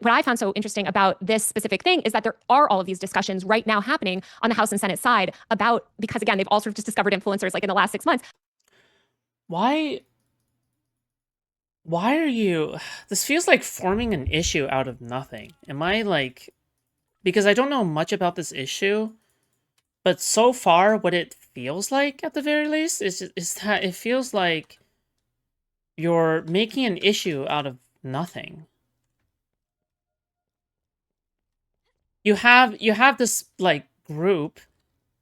what I found so interesting about this specific thing is that there are all of these discussions right now happening on the House and Senate side about, because again, they've all sort of just discovered influencers like in the last 6 months. Why are you this feels like forming an issue out of nothing. Am I like because I don't know much about this issue, but so far what it feels like at the very least is that it feels like you're making an issue out of nothing. You have this like group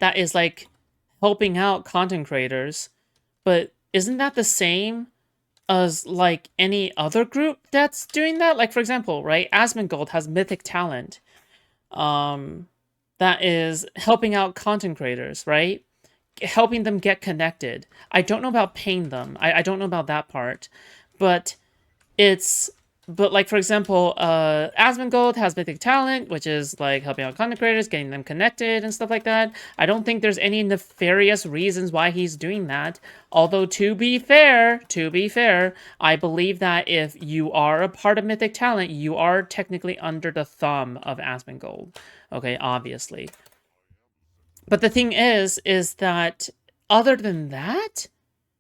that is like helping out content creators, but isn't that the same as like any other group that's doing that? Like for example, right? Asmongold has Mythic Talent, um, that is helping out content creators, right? Helping them get connected. I don't know about paying them. I don't know about that part, but it's but like for example, Asmongold has Mythic Talent, which is like helping out content creators, getting them connected and stuff like that. I don't think there's any nefarious reasons why he's doing that. Although to be fair, I believe that if you are a part of Mythic Talent, you are technically under the thumb of Asmongold. Okay, obviously. But the thing is that other than that,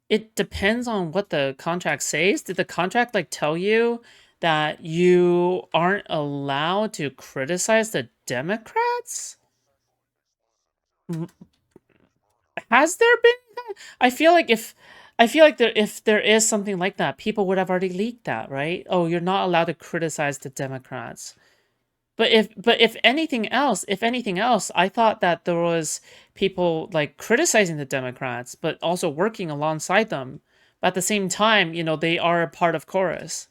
it depends on what the contract says. Did the contract like tell you that you aren't allowed to criticize the Democrats? M- Has there been? I feel like if there is something like that, people would have already leaked that, right? Oh, you're not allowed to criticize the Democrats. But if anything else, I thought that there was people like criticizing the Democrats, but also working alongside them. But at the same time, they are a part of chorus.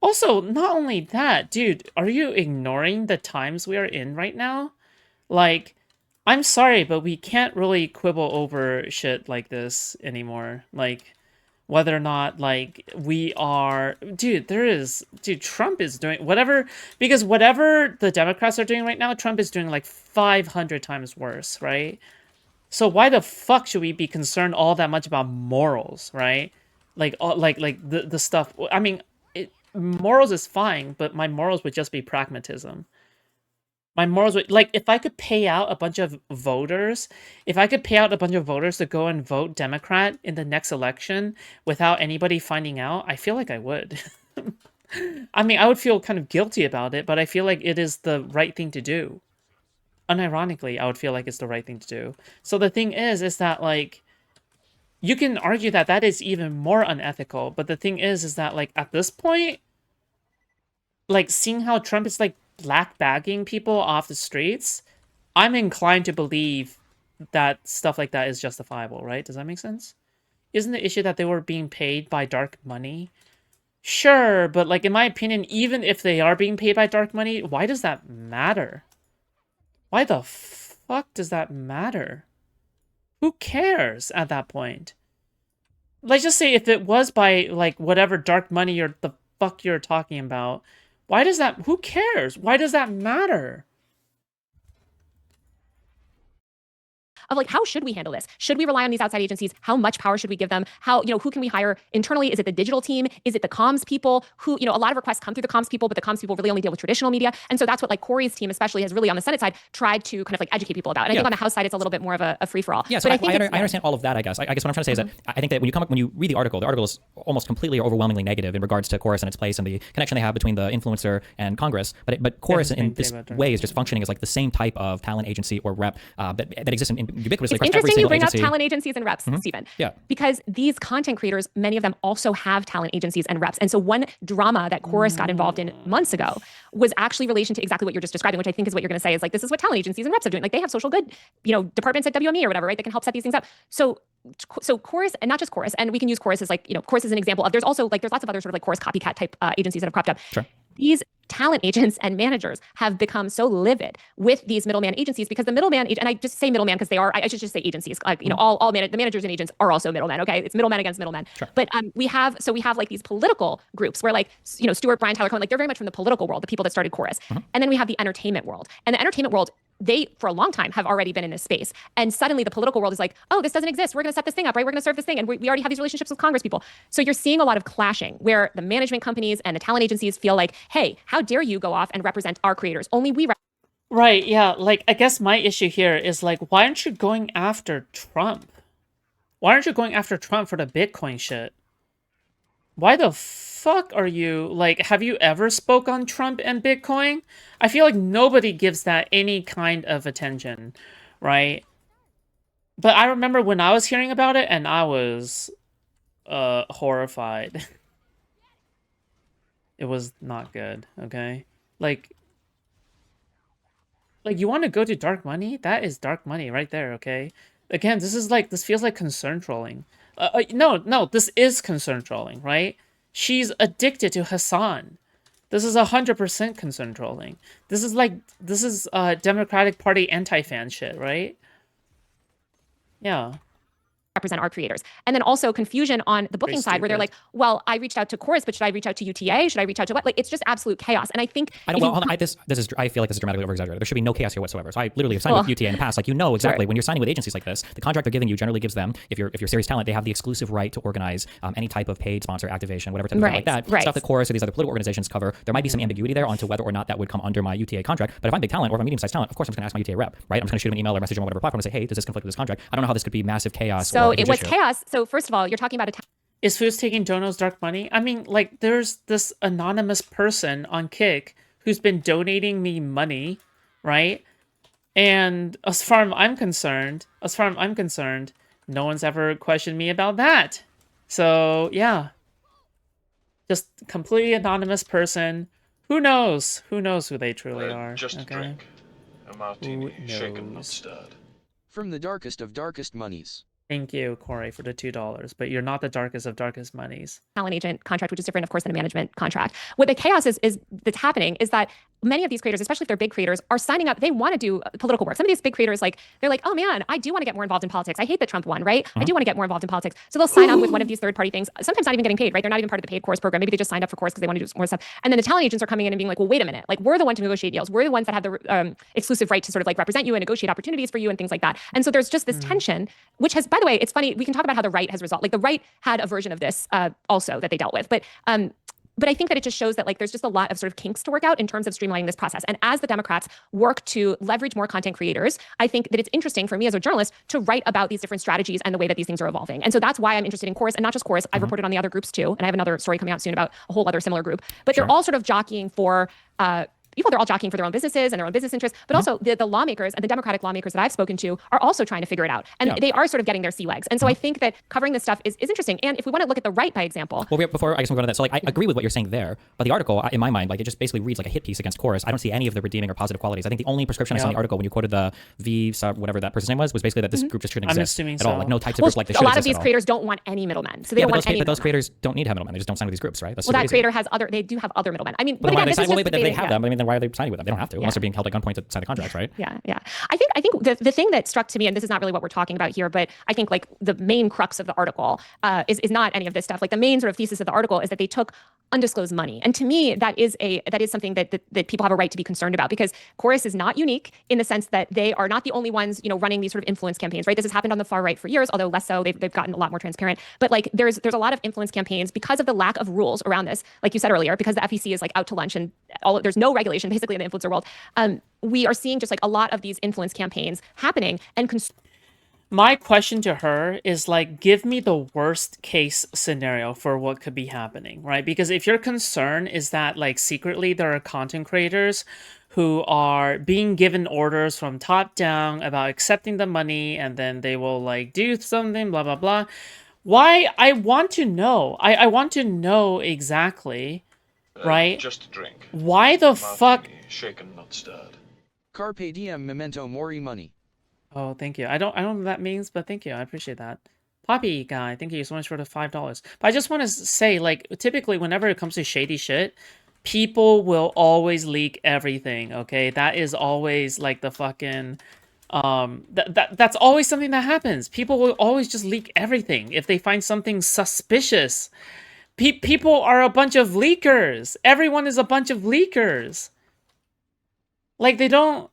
Also, not only that, dude, are you ignoring the times we are in right now? Like, I'm sorry, but we can't really quibble over shit like this anymore. Like, whether or not like we are dude, Trump is doing whatever, because whatever the Democrats are doing right now, Trump is doing like 500 times worse, right? So why the fuck should we be concerned all that much about morals, right? Like the stuff, I mean, morals is fine, but my morals would just be pragmatism. My morals would, like, if I could pay out a bunch of voters, if I could pay out a bunch of voters to go and vote Democrat in the next election without anybody finding out, I feel like I would. I mean, I would feel kind of guilty about it, but I feel like it is the right thing to do. Unironically, I would feel like it's the right thing to do. So the thing is that, like, you can argue that that is even more unethical, but the thing is that, like, at this point, like, seeing how Trump is, like, black bagging people off the streets, I'm inclined to believe that stuff like that is justifiable, right? Does that make sense? Isn't the issue that they were being paid by dark money? Sure, but like in my opinion, even if they are being paid by dark money, why does that matter? Why the fuck does that matter? Who cares at that point? Let's just say if it was by like whatever dark money or the fuck you're talking about, why does that, who cares? Why does that matter? Of like, how should we handle this? Should we rely on these outside agencies? How much power should we give them? How, who can we hire internally? Is it the digital team? Is it the comms people? Who, a lot of requests come through the comms people, but the comms people really only deal with traditional media. And so that's what like Corey's team, especially, has really on the Senate side tried to kind of like educate people about. And I think on the House side, it's a little bit more of a free for all. Yeah, so I understand all of that, I guess. I guess what I'm trying to say is that I think that when you read the article is almost completely or overwhelmingly negative in regards to Chorus and its place and the connection they have between the influencer and Congress. But Chorus in this way is just functioning as like the same type of talent agency or rep that exists in ubiquitously across every single you bring agency. up talent agencies and reps, Stephen. Yeah. Because these content creators, many of them also have talent agencies and reps. And so one drama that Chorus got involved in months ago was actually in relation to exactly what you're just describing, which I think is what you're going to say is like, this is what talent agencies and reps are doing. Like they have social good, departments at WME or whatever, right? That can help set these things up. So Chorus, and not just Chorus, and we can use Chorus as like, Chorus is an example of, there's also like, there's lots of other sort of like Chorus copycat type agencies that have cropped up. Sure. These talent agents and managers have become so livid with these middleman agencies because the middleman, and I just say middleman because they are, I should just say agencies, like, the managers and agents are also middlemen. Okay. It's middleman against middleman. Sure. But we have like these political groups where like, Stuart, Brian, Tyler Cohen, like they're very much from the political world, the people that started Chorus. And then we have the entertainment world, and the entertainment world they, for a long time, have already been in this space. And suddenly the political world is like, oh, this doesn't exist. We're going to set this thing up, right? We're going to serve this thing. And we already have these relationships with Congress people. So you're seeing a lot of clashing where the management companies and the talent agencies feel like, hey, how dare you go off and represent our creators? Only we Right, yeah. Like, I guess my issue here is like, why aren't you going after Trump? Why aren't you going after Trump for the Bitcoin shit? Why the fuck are you, like, have you ever spoke on Trump and Bitcoin? I feel like nobody gives that any kind of attention, right? But I remember when I was hearing about it, and I was horrified. It was not good, okay? Like, you want to go to dark money? That is dark money right there, okay? Again, this feels like concern trolling. No, this is concern trolling, right? She's addicted to Hassan. This is 100% concern trolling. This is Democratic Party anti-fan shit, right? Yeah. represent our creators. And then also confusion on the booking side where they're like, well, I reached out to Chorus, but should I reach out to UTA? Should I reach out to what? Like, it's just absolute chaos. And I think I feel like this is dramatically over-exaggerated. There should be no chaos here whatsoever. So I literally have signed with UTA in the past. Like, exactly when you're signing with agencies like this, the contract they're giving you generally gives them, if you're serious talent, they have the exclusive right to organize any type of paid sponsor activation, whatever type of thing like that. Stuff that Chorus or these other political organizations cover. There might be some ambiguity there onto whether or not that would come under my UTA contract. But if I'm big talent or if I'm medium-sized talent, of course I'm just going to ask my UTA rep, right? I'm just going to shoot him an email or message him on whatever platform and say, hey, does this conflict with this contract? I don't know how this could be massive chaos. So it was chaos. So first of all, you're talking about is Foods taking Dono's dark money? I mean, like, there's this anonymous person on Kick who's been donating me money, right? And as far as I'm concerned, no one's ever questioned me about that. So yeah, just completely anonymous person. Who knows? Who knows who they truly are? Just a drink. A martini, shaken, not stirred. From the darkest of darkest monies. Thank you, Corey, for the $2. But you're not the darkest of darkest monies. Talent agent contract, which is different, of course, than a management contract. What the chaos is that's happening is that many of these creators, especially if they're big creators, are signing up. They want to do political work. Some of these big creators, like, they're like, oh man, I do want to get more involved in politics. I hate that Trump won, right? I do want to get more involved in politics. So they'll sign up with one of these third-party things, sometimes not even getting paid, right? They're not even part of the paid course program. Maybe they just signed up for course because they want to do more stuff. And then the talent agents are coming in and being like, well, wait a minute. Like, we're the one to negotiate deals. We're the ones that have the exclusive right to sort of like represent you and negotiate opportunities for you and things like that. And so there's just this tension, which has, by the way, it's funny. We can talk about how the right has resolved. Like, the right had a version of this also that they dealt with. But I think that it just shows that like there's just a lot of sort of kinks to work out in terms of streamlining this process. And as the Democrats work to leverage more content creators, I think that it's interesting for me as a journalist to write about these different strategies and the way that these things are evolving. And so that's why I'm interested in Chorus, and not just Chorus. I've reported on the other groups too, and I have another story coming out soon about a whole other similar group. But they're all sort of jockeying for they're all jockeying for their own businesses and their own business interests, but also the lawmakers and the Democratic lawmakers that I've spoken to are also trying to figure it out. And they are sort of getting their sea legs. And so I think that covering this stuff is interesting. And if we want to look at the right by example. Well, before I guess we go to that, so like I agree with what you're saying there, but the article, in my mind, like it just basically reads like a hit piece against Chorus. I don't see any of the redeeming or positive qualities. I think the only prescription I saw in the article when you quoted the whatever that person's name was basically that this group just shouldn't exist at all. Like no types of group like this. A lot of these creators don't want any middlemen. So they don't want any. But those creators don't need to have middlemen. They just don't sign with these groups, right? Well, that creator has they do have other middlemen. I mean, but again, they have them. I mean, then why are they signing with them? They don't have to, unless they're being held at gunpoint to sign the contracts, right? Yeah. I think the thing that struck to me, and this is not really what we're talking about here, but I think like the main crux of the article is not any of this stuff. Like the main sort of thesis of the article is that they took undisclosed money, and to me that is something that people have a right to be concerned about, because Chorus is not unique in the sense that they are not the only ones running these sort of influence campaigns, right? This has happened on the far right for years, although less so. They've gotten a lot more transparent, but like there's a lot of influence campaigns because of the lack of rules around this, like you said earlier, because the FEC is like out to lunch and there's no regulation basically in the influencer world. We are seeing just like a lot of these influence campaigns happening, and my question to her is like, give me the worst case scenario for what could be happening, right? Because if your concern is that like secretly there are content creators who are being given orders from top down about accepting the money and then they will like do something, blah, blah, blah. Why? I want to know. I want to know exactly, right? Just a drink. Why the fuck? Shaken, not stirred. Carpe diem memento mori money. Oh, thank you. I don't know what that means, but thank you. I appreciate that. Poppy guy, thank you so much for the $5. But I just want to say, like, typically whenever it comes to shady shit, people will always leak everything, okay? That is always like the fucking that's always something that happens. People will always just leak everything if they find something suspicious. People are a bunch of leakers. Everyone is a bunch of leakers. Like, they don't...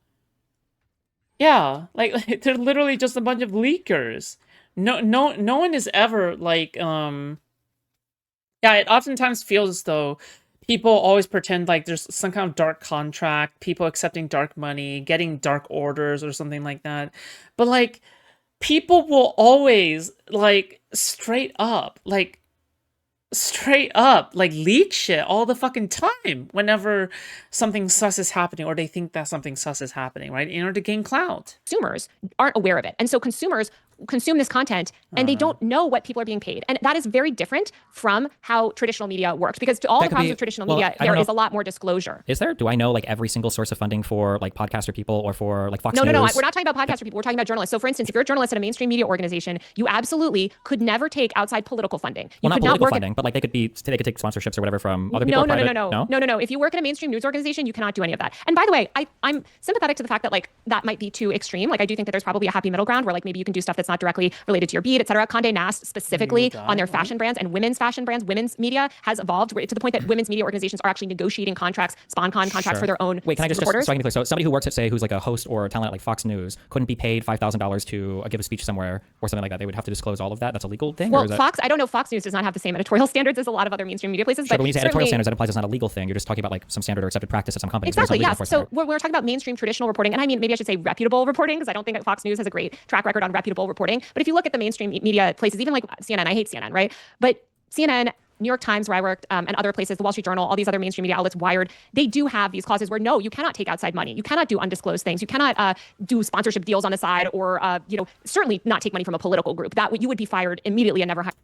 Yeah, like they're literally just a bunch of leakers. No one is ever like yeah, it oftentimes feels as though people always pretend like there's some kind of dark contract, people accepting dark money, getting dark orders or something like that. But like people will always like straight up like leak shit all the fucking time whenever something sus is happening or they think that something sus is happening, right? In order to gain clout. Consumers aren't aware of it. And so consumers consume this content and they don't know what people are being paid. And that is very different from how traditional media works, because to all That the could problems be- with traditional well, media, I don't there is know. a lot more disclosure. Is there? Do I know like every single source of funding for like podcaster people or for like Fox No, News? no, no. We're not talking about podcaster people. We're talking about journalists. So, for instance, if you're a journalist at a mainstream media organization, you absolutely could never take outside political funding. You Well, not could not political work funding, but like they could take sponsorships or whatever from other people. No, or no, no, private- no, no, no, no, no. If you work at a mainstream news organization, you cannot do any of that. And by the way, I'm sympathetic to the fact that like that might be too extreme. Like I do think that there's probably a happy middle ground where like maybe you can do stuff that's not directly related to your beat, et cetera. Condé Nast specifically on their fashion brands and women's fashion brands, women's media has evolved to the point that women's media organizations are actually negotiating contracts, SponCon contracts Sure. for their own Wait, can I just reporters. so I can be clear? So somebody who works at, say, who's like a host or a talent at like Fox News couldn't be paid $5,000 to give a speech somewhere or something like that. They would have to disclose all of that. That's a legal thing. or Well, is that... Fox, I don't know. Fox News does not have the same editorial standards as a lot of other mainstream media places. Sure, but when you say editorial certainly- standards, that implies it's not a legal thing. You're just talking about like some standard or accepted practice at some companies. There's no Exactly, legal yes. enforcement So we're talking about mainstream traditional reporting, and I mean, maybe I should say reputable reporting, because I don't think that Fox News has a great track record on reputable reporting. But if you look at the mainstream media places, even like CNN, I hate CNN, right? But CNN, New York Times, where I worked, and other places, the Wall Street Journal, all these other mainstream media outlets, Wired, they do have these clauses where no, you cannot take outside money, you cannot do undisclosed things, you cannot do sponsorship deals on the side, or certainly not take money from a political group. That you would be fired immediately and never hired.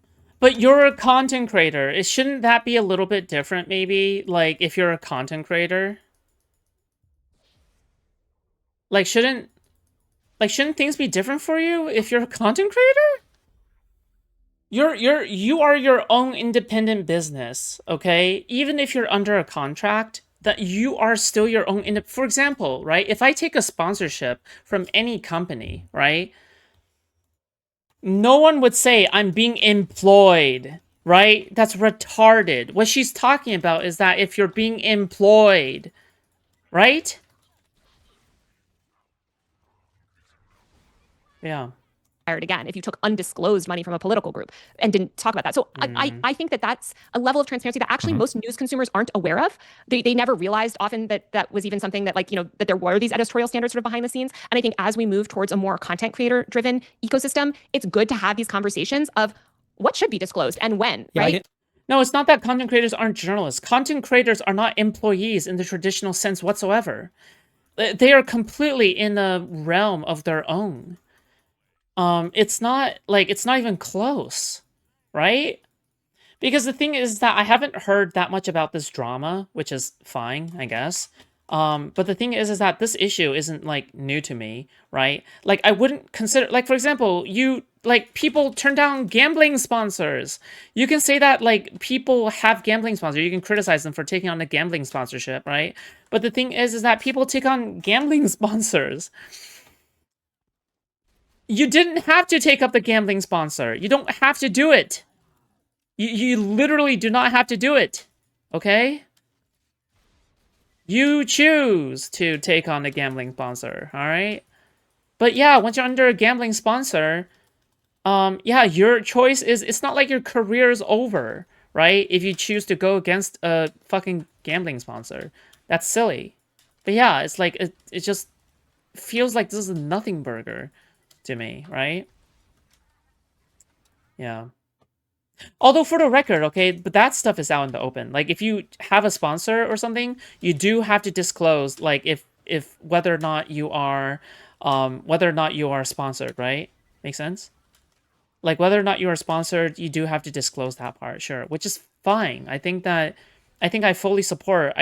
But you're a content creator. Shouldn't that be a little bit different, maybe? Like, if you're a content creator? Like, shouldn't things be different for you if you're a content creator? You are your own independent business, okay? Even if you're under a contract, that you are still your own for example, right? If I take a sponsorship from any company, right? No one would say I'm being employed, right? That's retarded. What she's talking about is that if you're being employed, right? Yeah. Again, if you took undisclosed money from a political group and didn't talk about that. So I think that that's a level of transparency that actually most news consumers aren't aware of. They never realized often that that was even something that that there were these editorial standards sort of behind the scenes. And I think as we move towards a more content creator driven ecosystem, it's good to have these conversations of what should be disclosed and when, Yeah, right? No, it's not that content creators aren't journalists. Content creators are not employees in the traditional sense whatsoever. They are completely in a realm of their own. It's not even close, right? Because the thing is that I haven't heard that much about this drama, which is fine, I guess. But the thing is that this issue isn't like new to me, right? Like I wouldn't consider, like for example, people turn down gambling sponsors. You can say that like people have gambling sponsors. You can criticize them for taking on a gambling sponsorship, right? But the thing is that people take on gambling sponsors. You didn't have to take up the gambling sponsor. You don't have to do it. You literally do not have to do it. Okay? You choose to take on the gambling sponsor, alright? But yeah, once you're under a gambling sponsor, yeah, your choice is, it's not like your career's over, right? If you choose to go against a fucking gambling sponsor. That's silly. But yeah, it's like, it just feels like this is a nothing burger to me, right? Yeah. Although for the record, okay, but that stuff is out in the open. Like if you have a sponsor or something, you do have to disclose like if whether or not you are sponsored, right? Make sense? Like whether or not you are sponsored, you do have to disclose that part, sure, which is fine. I think I fully support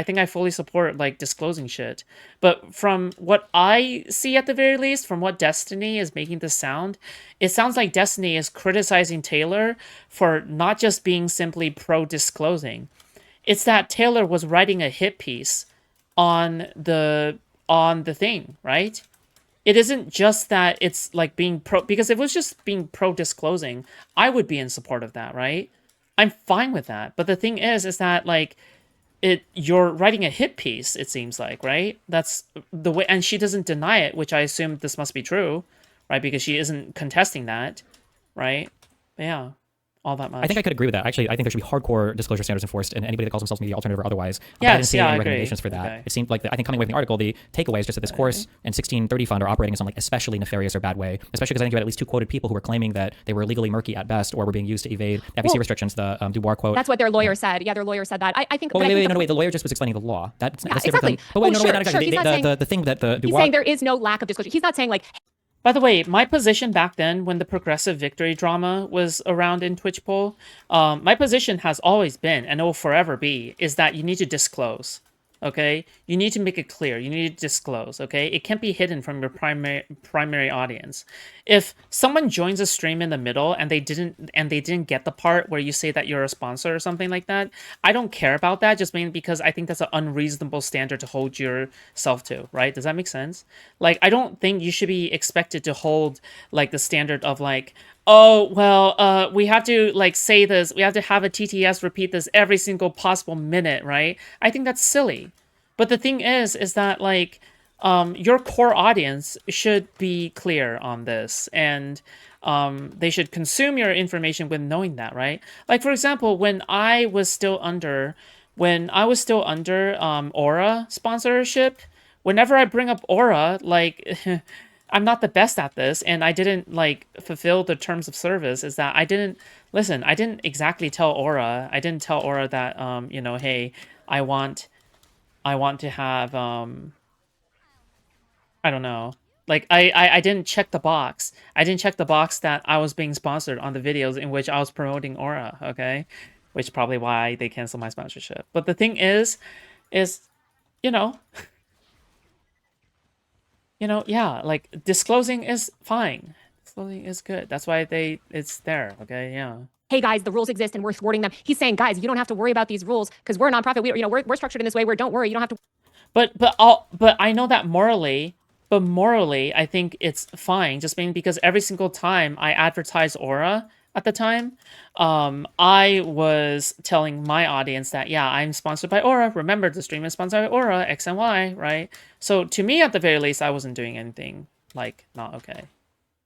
like disclosing shit. But from what I see at the very least, from what Destiny is making this sound, it sounds like Destiny is criticizing Taylor for not just being simply pro-disclosing. It's that Taylor was writing a hit piece on the thing, right? It isn't just that it's like being pro, because if it was just being pro-disclosing, I would be in support of that, right? I'm fine with that. But the thing is that like you're writing a hit piece, it seems like, right? That's the way, and she doesn't deny it, which I assume this must be true, right? Because she isn't contesting that, right? But yeah, all that much. I think I could agree with that. Actually, I think there should be hardcore disclosure standards enforced, and anybody that calls themselves media alternative or otherwise. But I didn't see any recommendations for that. Okay. It seemed like I think coming away from the article, the takeaway is just that this course and 1630 fund are operating in some like especially nefarious or bad way. Especially because I think you had at least 2 quoted people who were claiming that they were illegally murky at best or were being used to evade FEC restrictions. The Dubois quote. That's what their lawyer said. Yeah, their lawyer said that. I think. Oh, wait, no. The lawyer just was explaining the law. That's exactly. different. But wait, not exactly. The thing that the Dubois. He's saying there is no lack of disclosure. He's not saying like. By the way, my position back then when the progressive victory drama was around in Twitch poll, my position has always been, and it will forever be, is that you need to disclose. Okay, you need to make it clear. You need to disclose. Okay, it can't be hidden from your primary audience. If someone joins a stream in the middle and they didn't get the part where you say that you're a sponsor or something like that, I don't care about that. Just mainly because I think that's an unreasonable standard to hold yourself to. Right? Does that make sense? Like, I don't think you should be expected to hold like the standard of like, oh, well, we have to like say this. We have to have a TTS repeat this every single possible minute, right? I think that's silly. But the thing is that like your core audience should be clear on this, and they should consume your information with knowing that, right? Like, for example, when I was still under Aura sponsorship, whenever I bring up Aura, like I'm not the best at this, and I didn't like fulfill the terms of service, is that I didn't exactly tell Aura. I didn't tell Aura that you know, hey, I want to have I don't know. Like I didn't check the box. I didn't check the box that I was being sponsored on the videos in which I was promoting Aura, okay? Which is probably why they canceled my sponsorship. But the thing is, you know, yeah, like disclosing is fine. Disclosing is good. That's why it's there, okay? Yeah. Hey guys, the rules exist and we're thwarting them. He's saying, guys, you don't have to worry about these rules because we're a nonprofit. We're structured in this way where don't worry, you don't have to. But I know that morally, I think it's fine. Just mean because every single time I advertise Aura at the time, I was telling my audience that, yeah, I'm sponsored by Aura. Remember, the stream is sponsored by Aura, X and Y, right? So to me, at the very least, I wasn't doing anything like not okay.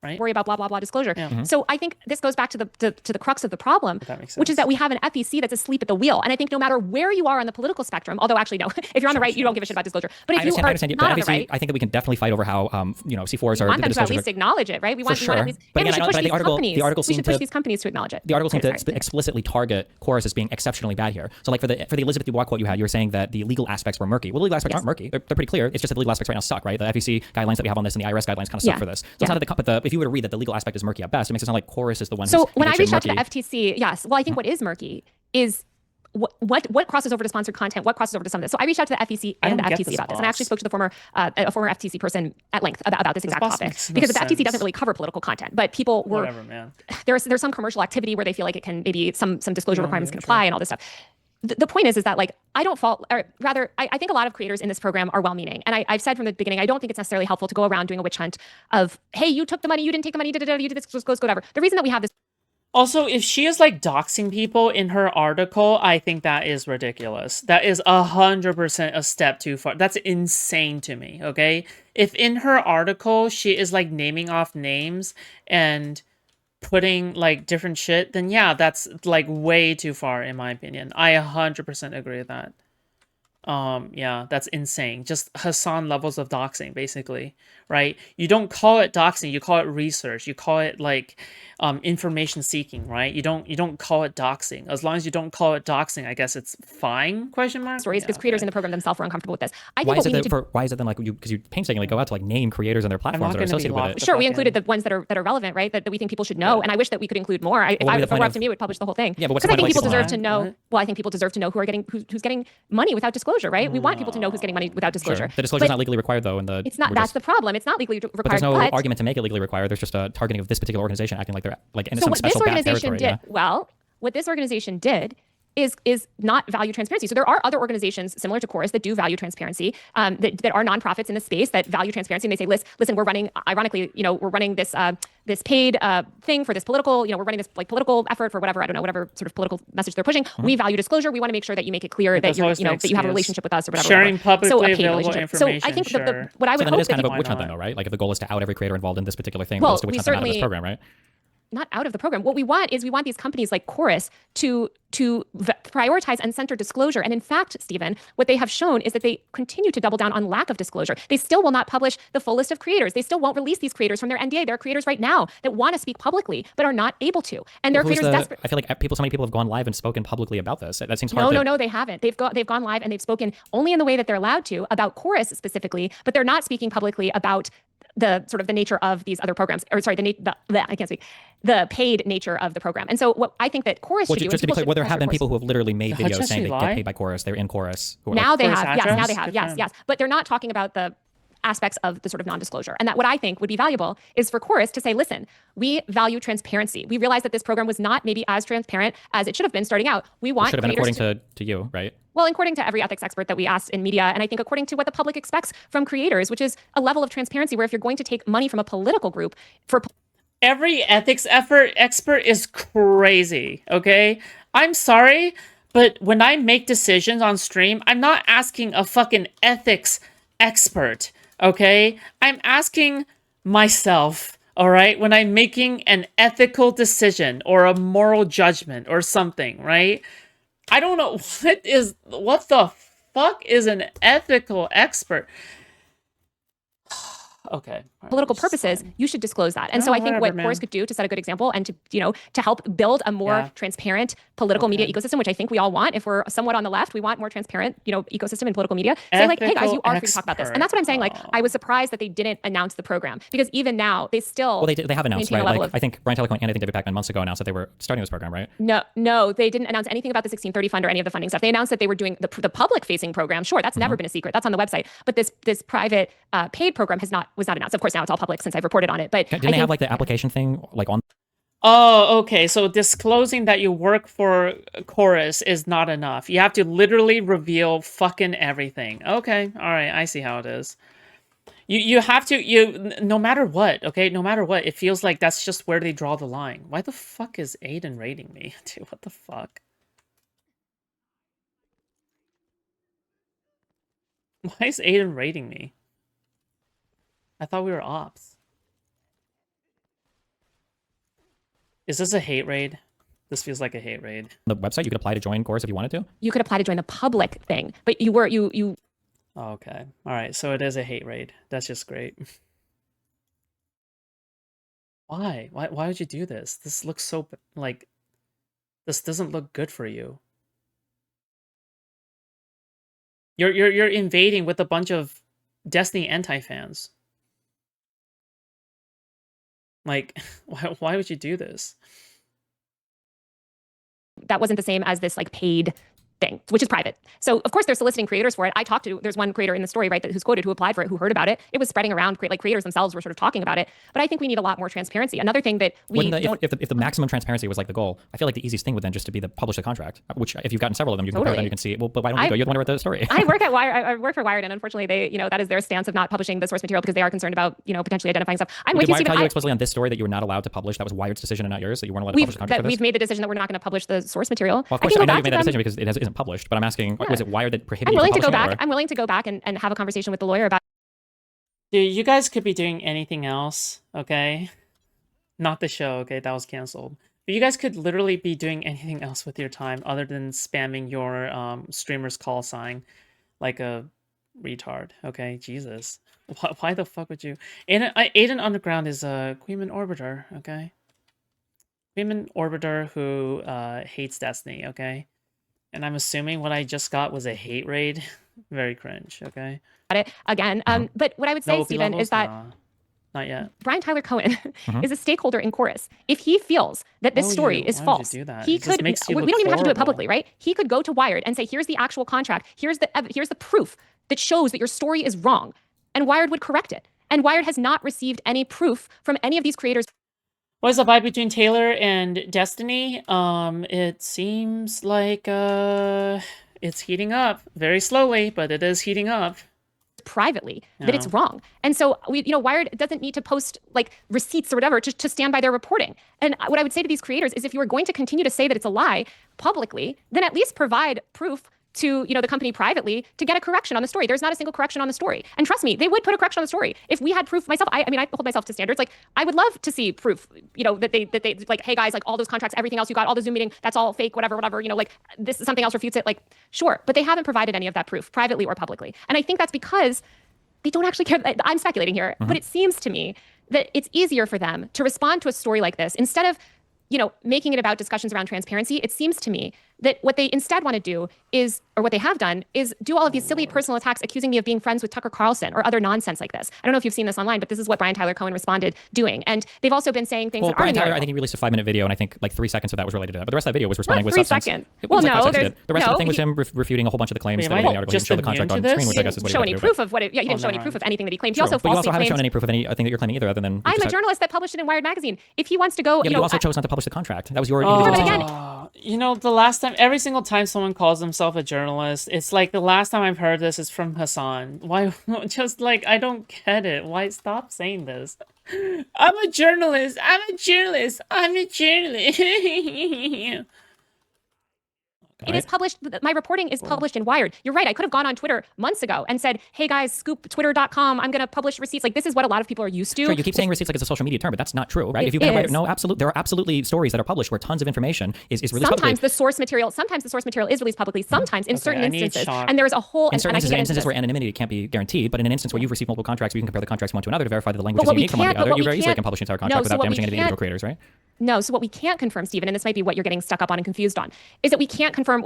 Right? Worry about blah blah blah disclosure. Yeah. Mm-hmm. So I think this goes back to the crux of the problem, which is that we have an FEC that's asleep at the wheel. And I think no matter where you are on the political spectrum, although actually no, if you're on the right, you don't give a shit about disclosure. But if you are not on the right, I think that we can definitely fight over how C4s are. We want them to at least acknowowledge it, right? We want at least. But we should push these companies. The article we should push these companies to acknowledge it. The article seemed to explicitly target Chorus as being exceptionally bad here. So like for the Elizabeth Dubois quote you had, you were saying that the legal aspects were murky. Well, the legal aspects aren't murky. They're pretty clear. It's just that the legal aspects right now suck, right? The FEC guidelines that we have on this and the IRS guidelines kind of suck for this. So it's not that but if you were to read that the legal aspect is murky at best, it makes it sound like Chorus is the one. So when I reached out to the FTC, yes. Well, I think what is murky is what crosses over to sponsored content, what crosses over to some of this. So I reached out to the FEC and the FTC about this, and I actually spoke to a former FTC person at length about this exact topic, because the FTC doesn't really cover political content, but people were there's some commercial activity where they feel like it can maybe some disclosure requirements can apply and all this stuff. The point is that like I don't fault, or rather, I think a lot of creators in this program are well-meaning, and I've said from the beginning I don't think it's necessarily helpful to go around doing a witch hunt of, hey, you took the money, you didn't take the money, you did this, go whatever. The reason that we have this. Also, if she is like doxing people in her article, I think that is ridiculous. That is 100% a step too far. That's insane to me. Okay, if in her article she is like naming off names and putting like different shit, then yeah, that's like way too far in my opinion. I 100% agree with that. Yeah, that's insane. Just Hassan levels of doxing, basically, right? You don't call it doxing, you call it research. You call it like information seeking, right? You don't call it doxing. As long as you don't call it doxing, I guess it's fine? Question mark. Stories, because creators in the program themselves were uncomfortable with this. I think why is it then like because you painstakingly go out to like name creators and their platforms that are associated with it? Sure, we included the ones that are relevant, right? That we think people should know, and I wish that we could include more. If it were up to me, we'd publish the whole thing. Yeah, but because I think people deserve to know. Well, I think people deserve to know who's getting money without disclosure, right? We want people to know who's getting money without disclosure. Sure. The disclosure is not legally required though, it's not. That's the problem. It's not legally required. But there's no argument to make it legally required. There's just a targeting of this particular organization acting like they're like in some special bad territory. What this organization did is not value transparency. So there are other organizations similar to Chorus that do value transparency, that are nonprofits in the space that value transparency. And they say, listen, we're running, ironically, we're running this this paid thing for this political, we're running this like political effort for whatever, I don't know, whatever sort of political message they're pushing. We value disclosure. We want to make sure that you make it clear that you're, that you have a relationship with us or whatever. Sharing publicly so a paid available relationship. information. So I think sure. what I would so then hope it is kind that of a witch hunt then, though, right? Like if the goal is to out every creator involved in this particular thing, well, to witch hunt them out of this program, right? Not out of the program. What we want is we want these companies like Chorus to prioritize and center disclosure. And in fact, Stephen, what they have shown is that they continue to double down on lack of disclosure. They still will not publish the full list of creators. They still won't release these creators from their NDA. There are creators right now that want to speak publicly but are not able to. And there are creators desperate. I feel like so many people have gone live and spoken publicly about this. That seems hard. No, they haven't. They've gone live and they've spoken only in the way that they're allowed to about Chorus specifically, but they're not speaking publicly about the sort of the nature of these other programs, or sorry, I can't speak, the paid nature of the program. And so what I think that Chorus should do, just to be clear, there have been people who have literally made videos saying they get paid by Chorus. They're in Chorus. Now they have, yes. But they're not talking about the aspects of the sort of non-disclosure. And that what I think would be valuable is for Chorus to say, listen, we value transparency. We realize that this program was not maybe as transparent as it should have been starting out. We want should have been according to you, right? Well, according to every ethics expert that we asked in media, and I think according to what the public expects from creators, which is a level of transparency where if you're going to take money from a political group for... Every ethics expert is crazy, okay? I'm sorry, but when I make decisions on stream, I'm not asking a fucking ethics expert, okay? I'm asking myself, all right? When I'm making an ethical decision or a moral judgment or something, right? I don't know what the fuck is an ethical expert? Okay. Political purposes, you should disclose that. And so I think what Chorus could do to set a good example and to help build a more transparent political media ecosystem, which I think we all want. If we're somewhat on the left, we want more transparent, ecosystem in political media. Say like, hey guys, you are free to talk about this. And that's what I'm saying. Like, I was surprised that they didn't announce the program because even now they still they have announced, right? Like, I think Brian Telecoin and I think David Pacman months ago announced that they were starting this program, right? No, they didn't announce anything about the 1630 fund or any of the funding stuff. They announced that they were doing the public facing program. Sure, that's never been a secret. That's on the website. But this private paid program was not announced. Of course, now it's all public since I've reported on it. But didn't they have like the application thing like on? Oh, okay. So disclosing that you work for Chorus is not enough. You have to literally reveal fucking everything. Okay, all right. I see how it is. You have to no matter what. Okay, no matter what, it feels like that's just where they draw the line. Why the fuck is Aiden rating me, dude? What the fuck? Why is Aiden rating me? I thought we were ops. Is this a hate raid? This feels like a hate raid. The website, you could apply to join Chorus if you wanted to. You could apply to join the public thing, but you. Okay. All right. So it is a hate raid. That's just great. Why? Why would you do this? This looks so like. This doesn't look good for you. You're invading with a bunch of Destiny anti-fans. Like, why would you do this? That wasn't the same as this like paid thing, which is private. So of course they're soliciting creators for it. There's one creator in the story, right, who's quoted, who applied for it, who heard about it. It was spreading around, creators themselves were sort of talking about it. But I think we need a lot more transparency. Another thing that if the maximum transparency was like the goal, I feel like the easiest thing would then just to be to publish the contract, which if you've gotten several of them, you can compare them, you can see, well, but why don't you go? You're the one who wrote the story. I work for Wired, and unfortunately they, that is their stance of not publishing the source material because they are concerned about, potentially identifying stuff. Did Wired tell you explicitly on this story that you were not allowed to publish? That was Wired's decision and not yours, that you weren't allowed to publish the contract for this? We've made the decision that we're not going to publish the source material. Well, of course, I know you made that decision because it isn't published, but I'm asking, was it Wired that prohibited you from publishing it? I'm willing to go back and have a conversation with the lawyer about. Dude, you guys could be doing anything else, okay? Not the show, okay? That was canceled. But you guys could literally be doing anything else with your time other than spamming your streamer's call sign like a retard, okay? Jesus. Why the fuck would you? Aiden Underground is a Queeman Orbiter, okay? Queeman Orbiter who hates Destiny, okay? And I'm assuming what I just got was a hate raid. Very cringe, okay? It again. But what I would say, Stephen, is that not yet. Brian Tyler Cohen is a stakeholder in Chorus. If he feels that this story is false, he could. We don't even have to do it publicly, right? He could go to Wired and say, "Here's the actual contract. Here's the proof that shows that your story is wrong," and Wired would correct it. And Wired has not received any proof from any of these creators. What's the vibe between Taylor and Destiny? It seems like it's heating up very slowly, but it is heating up. Privately, that it's wrong. And so Wired doesn't need to post like receipts or whatever to stand by their reporting. And what I would say to these creators is if you are going to continue to say that it's a lie publicly, then at least provide proof to the company privately to get a correction on the story. There's not a single correction on the story. And trust me, they would put a correction on the story. If we had proof myself, I hold myself to standards. Like I would love to see proof, that they like, hey guys, like all those contracts, everything else you got, all the Zoom meeting, that's all fake, whatever, like this is something else refutes it. Like, sure. But they haven't provided any of that proof privately or publicly. And I think that's because they don't actually care. I'm speculating here, but it seems to me that it's easier for them to respond to a story like this instead of making it about discussions around transparency. It seems to me that what they instead want to do is, or what they have done, is do all of these silly personal attacks accusing me of being friends with Tucker Carlson or other nonsense like this. I don't know if you've seen this online, but this is what Brian Tyler Cohen responded doing. And they've also been saying things. Well, that Brian aren't in the Tyler, I article. think he released a 5-minute video, and I think like 3 seconds of that was related to that. But the rest of that video was responding with 3 substance. seconds. It Well, was like 5 no, seconds, he did. The rest of the thing was he him refuting a whole bunch of the claims Wait, that am were I in the article. He just showed the contract on immune to screen, which I this? guess is what he show had any to do. proof of what it, yeah, he didn't show any never proof of mind. anything that he claimed. He Sure, also but you also falsely haven't shown claimed. any proof of anything that you're claiming either, other than I'm a journalist that published it in Wired magazine. If he wants to go, Yeah, but you also chose not to publish the contract. That was your but individual again, decision. The last time, every single time someone calls themselves a journalist, it's like the last time I've heard this is from Hassan. Why? Just like, I don't get it. Why stop saying this? I'm a journalist. I'm a journalist. I'm a journalist. it is published. My reporting is published in Wired. You're right. I could have gone on Twitter months ago and said, hey guys, scoop twitter.com. I'm going to publish receipts. Like this is what a lot of people are used to. Sure, you keep saying receipts like it's a social media term, but that's not true, right? It If you've been is. no, absolutely, there are absolutely stories that are published where tons of information is released Sometimes publicly. the source material is released publicly. Sometimes in certain I need instances, chalk. and there's a whole. In certain and I can get into instances this. where anonymity can't be guaranteed, but in an instance where you've received multiple contracts, where you can compare the contracts one to another to verify that the language But is what we unique from one to can't- the but other, what you we very easily can't- can publish the entire No, contract so without what we damaging any can't- individual creators, right? No, so what we can't confirm, Stephen, and this might be what you're getting stuck up on and confused on, is that we can't confirm.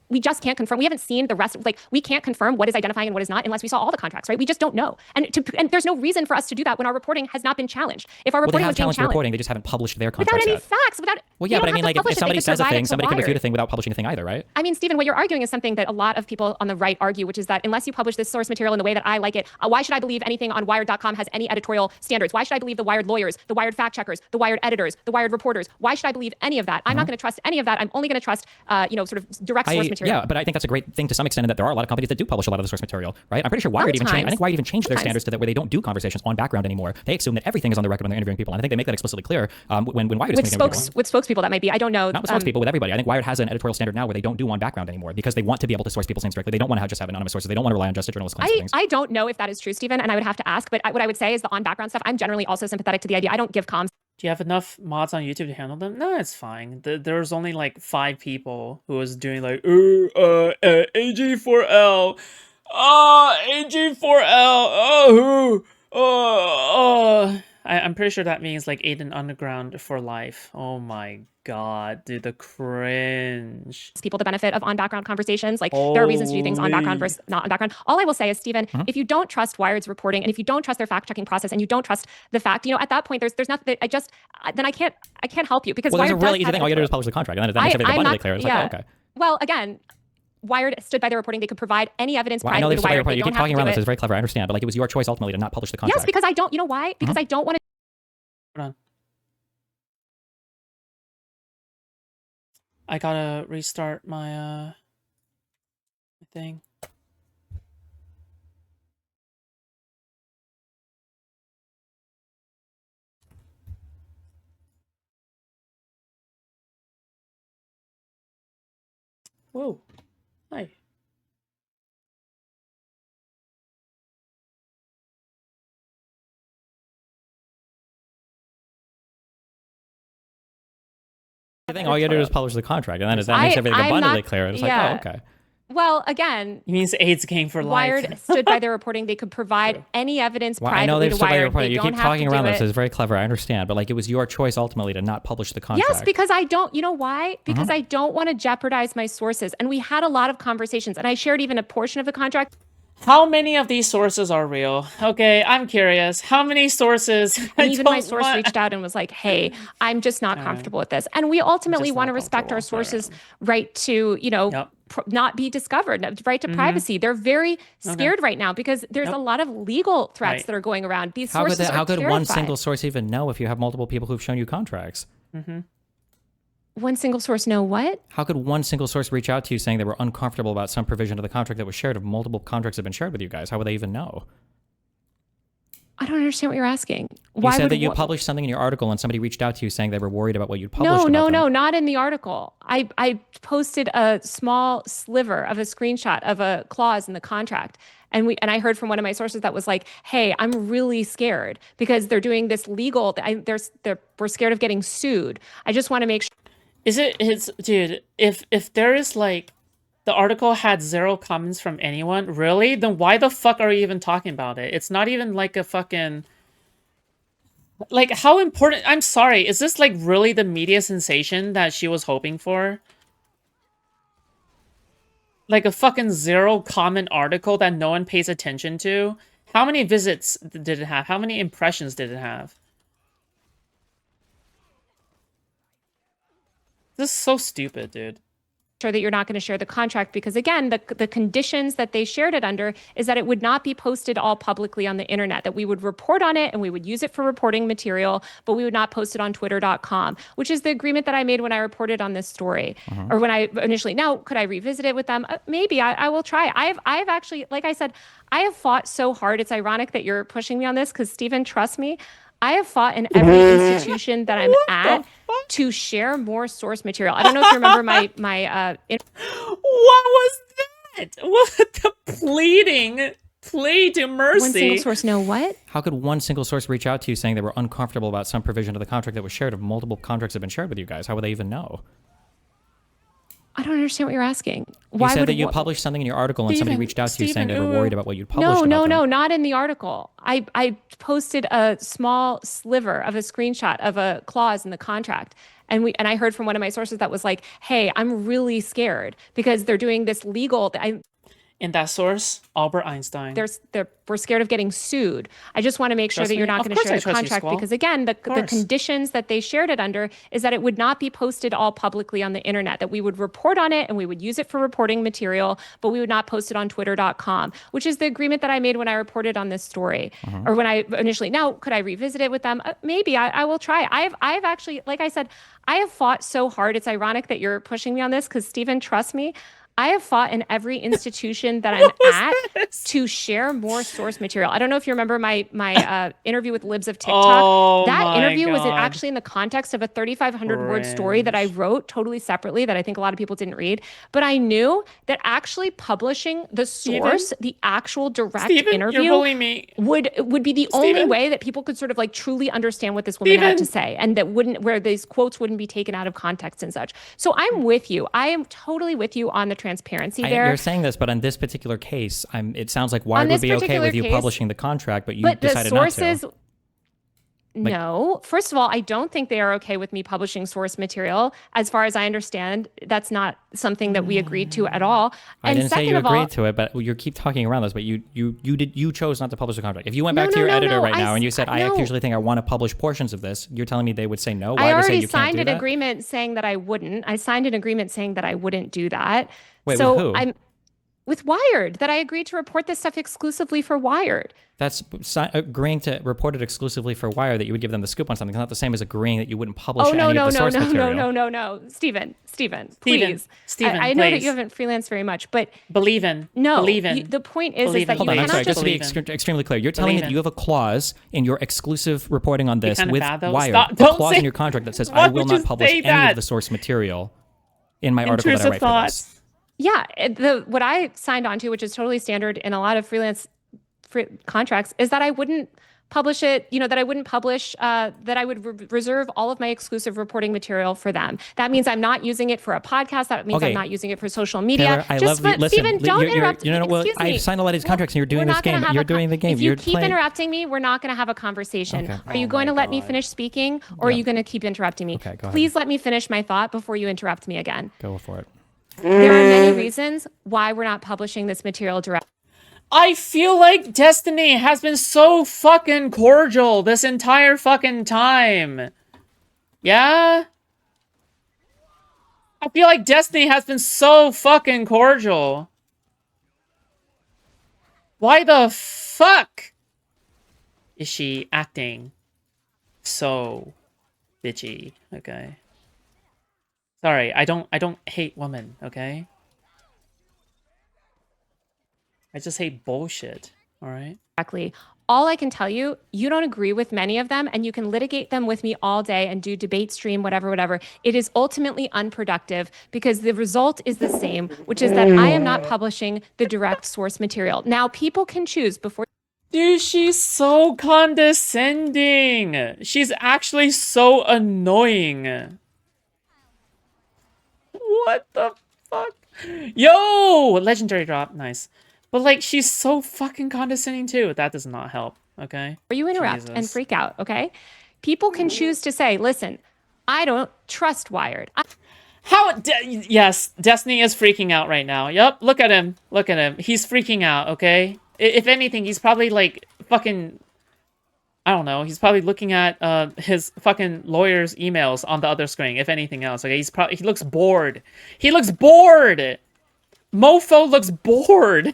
We just can't confirm. We haven't seen the rest. Like we can't confirm what is identifying and what is not unless we saw all the contracts, right? We just don't know, and there's no reason for us to do that when our reporting has not been challenged. If our Well, they reporting have was being challenged the challenged reporting, they just haven't published their without contracts any yet. facts, without Well, you yeah, don't but I have mean, to like, publish if it, they somebody could says a provide it thing, to somebody can refute a Wired. thing without publishing a thing either, right? I mean, Stephen, what you're arguing is something that a lot of people on the right argue, which is that unless you publish this source material in the way that I like it, why should I believe anything on Wired.com has any editorial standards? Why should I believe the Wired lawyers, the Wired fact checkers, the Wired editors, the Wired reporters? Why should I believe any of that? I'm not going to trust any of that. I'm only going to trust, sort of direct source material. Yeah, but I think that's a great thing to some extent in that there are a lot of companies that do publish a lot of the source material, right? I'm pretty sure Wired even changed. I think Wired even changed their standards to that where they don't do conversations on background anymore. They assume that everything is on the record when they're interviewing people, and I think they make that explicitly clear when Wired is With spokespeople, that might be. I don't know. Not with spokespeople, with everybody. I think Wired has an editorial standard now where they don't do on background anymore because they want to be able to source people's names directly. They don't want to just have anonymous sources. They don't want to rely on just a journalist claims to things. I don't know if that is true, Stephen, and I would have to ask. But what I would say is the on background stuff. I'm generally also sympathetic to the idea. I don't give comms. Do you have enough mods on YouTube to handle them? No, it's fine. There's only like 5 people who was doing like, AG4L, AG4L, I'm pretty sure that means like Aiden Underground for life. Oh my god, dude, the cringe. People the benefit of on background conversations. Like there are reasons to do things on background versus not on background. All I will say is, Stephen, if you don't trust Wired's reporting and if you don't trust their fact checking process and you don't trust the fact, at that point there's nothing. Then I can't help you because Well, there's a Wired really does easy thing. have All you do editorial- is publish the contract, and that makes everything abundantly clear. It's like, oh, okay. Well, again, Wired stood by their reporting. They could provide any evidence Well, I know privately they to Wired. They you don't keep have talking to around do this. it. It's very clever. I understand, but like it was your choice ultimately to not publish the contract. Yes, because I don't. You know why? Because I don't want to. I gotta restart my thing. Whoa. Hi. I think all you do is publish the contract, and then that makes everything abundantly clear. It's like, oh, okay. Well, again, He means AIDS game for life. Wired stood by their reporting. They could provide any evidence Well, I know privately they've to stood by your Wired. reporting. They You don't keep have talking to around do this. it. It's very clever. I understand, but like it was your choice ultimately to not publish the contract. Yes, because I don't. You know why? Because I don't want to jeopardize my sources. And we had a lot of conversations, and I shared even a portion of the contract. How many of these sources are real? Okay, I'm curious. How many sources? And even my source reached out and was like, hey, I'm just not comfortable with this. And we ultimately want to respect our sources' right to, not be discovered, right to privacy. They're very scared right now because there's a lot of legal threats that are going around. These sources how could terrified. one single source even know if you have multiple people who've shown you contracts? One single source know what? How could one single source reach out to you saying they were uncomfortable about some provision of the contract that was shared if multiple contracts have been shared with you guys? How would they even know? I don't understand what you're asking. You said that you published something in your article and somebody reached out to you saying they were worried about what you'd published. No, not in the article. I posted a small sliver of a screenshot of a clause in the contract. And I heard from one of my sources that was like, hey, I'm really scared because they're doing this legal, we're scared of getting sued. I just want to make sure. Dude, if there is like, the article had 0 comments from anyone, really? Then why the fuck are you even talking about it? It's not even like a fucking... Like, how important... I'm sorry, is this like really the media sensation that she was hoping for? Like a fucking 0 comment article that no one pays attention to? How many visits did it have? How many impressions did it have? This is so stupid, dude. Sure that you're not going to share the contract because again, the conditions that they shared it under is that it would not be posted all publicly on the internet, that we would report on it and we would use it for reporting material, but we would not post it on twitter.com, which is the agreement that I made when I reported on this story or when I initially. Now, could I revisit it with them? Maybe I will try. I've actually, like I said, I have fought so hard. It's ironic that you're pushing me on this because Stephen, trust me, I have fought in every institution that I'm at to share more source material. I don't know if you remember my what was that? What the plea to mercy? One single source know what? How could one single source reach out to you saying they were uncomfortable about some provision of the contract that was shared if multiple contracts have been shared with you guys? How would they even know? I don't understand what you're asking. You said that you published something in your article and somebody reached out to you saying they were worried about what you'd published. No, not in the article. I posted a small sliver of a screenshot of a clause in the contract. And I heard from one of my sources that was like, hey, I'm really scared because they're doing this legal. In that source, Albert Einstein. We're scared of getting sued. I just want to make sure that you're not going to share the contract because again, the conditions that they shared it under is that it would not be posted all publicly on the internet, that we would report on it and we would use it for reporting material, but we would not post it on twitter.com, which is the agreement that I made when I reported on this story or when I initially. Now, could I revisit it with them? Maybe I will try. I've actually, like I said, I have fought so hard. It's ironic that you're pushing me on this because Stephen, trust me, I have fought in every institution that I'm at to share more source material. I don't know if you remember my interview with Libs of TikTok. That interview was actually in the context of a 3,500 word story that I wrote totally separately that I think a lot of people didn't read. But I knew that actually publishing the source, the actual direct interview would be the only way that people could sort of like truly understand what this woman had to say and that where these quotes wouldn't be taken out of context and such. So I'm with you. I am totally with you on the transparency there. You're saying this, but on this particular case, it sounds like Wired would be okay with you publishing the contract, but you decided not to. No. First of all, I don't think they are okay with me publishing source material. As far as I understand, that's not something that we agreed to at all. I didn't say you agreed to it, but you keep talking around this. But you chose not to publish the contract. If you went back to your editor right now and you said, I actually think I want to publish portions of this, you're telling me they would say no? I already signed an agreement saying that I wouldn't. I signed an agreement saying that I wouldn't do that. Wait, with who? With Wired, that I agreed to report this stuff exclusively for Wired. That's agreeing to report it exclusively for Wired, that you would give them the scoop on something. It's not the same as agreeing that you wouldn't publish any of the source material. No. Stephen, please. I know that you haven't freelanced very much, but... Believe in. The point is that you cannot... I'm sorry, just to be extremely clear. You're telling me that you have a clause in your exclusive reporting on this with Wired, a clause in your contract that says, I will not publish any of the source material in my article that I write for this. Yeah, what I signed on to, which is totally standard in a lot of freelance contracts, is that I wouldn't publish it, that I wouldn't publish, that I would reserve all of my exclusive reporting material for them. That means I'm not using it for a podcast. That means I'm not using it for social media. Taylor, Stephen, don't interrupt me. Excuse me. I've signed a lot of these contracts and you're doing this game. You're doing the game. If you keep interrupting me, we're not going to have a conversation. Okay. Are you going to let me finish speaking or are you going to keep interrupting me? Okay, go ahead. Please let me finish my thought before you interrupt me again. Go for it. There are many reasons why we're not publishing this material directly. I feel like Destiny has been so fucking cordial this entire fucking time. Yeah? I feel like Destiny has been so fucking cordial. Why the fuck is she acting so bitchy? Okay. Sorry, I don't hate women, okay? I just hate bullshit, all right? Exactly. All I can tell you, you don't agree with many of them, and you can litigate them with me all day and do debate stream, whatever. It is ultimately unproductive because the result is the same, which is that I am not publishing the direct source material. Now, people can choose before. Dude, she's so condescending. She's actually so annoying. What the fuck? Yo! Legendary drop. Nice. But, like, she's so fucking condescending, too. That does not help, okay? Or you interrupt and freak out, okay? People can choose to say, listen, I don't trust Wired. Yes, Destiny is freaking out right now. Yep, look at him. Look at him. He's freaking out, okay? If anything, he's probably, like, fucking... I don't know. He's probably looking at his fucking lawyer's emails on the other screen, if anything else. Okay, he looks bored. He looks bored! Mofo looks bored!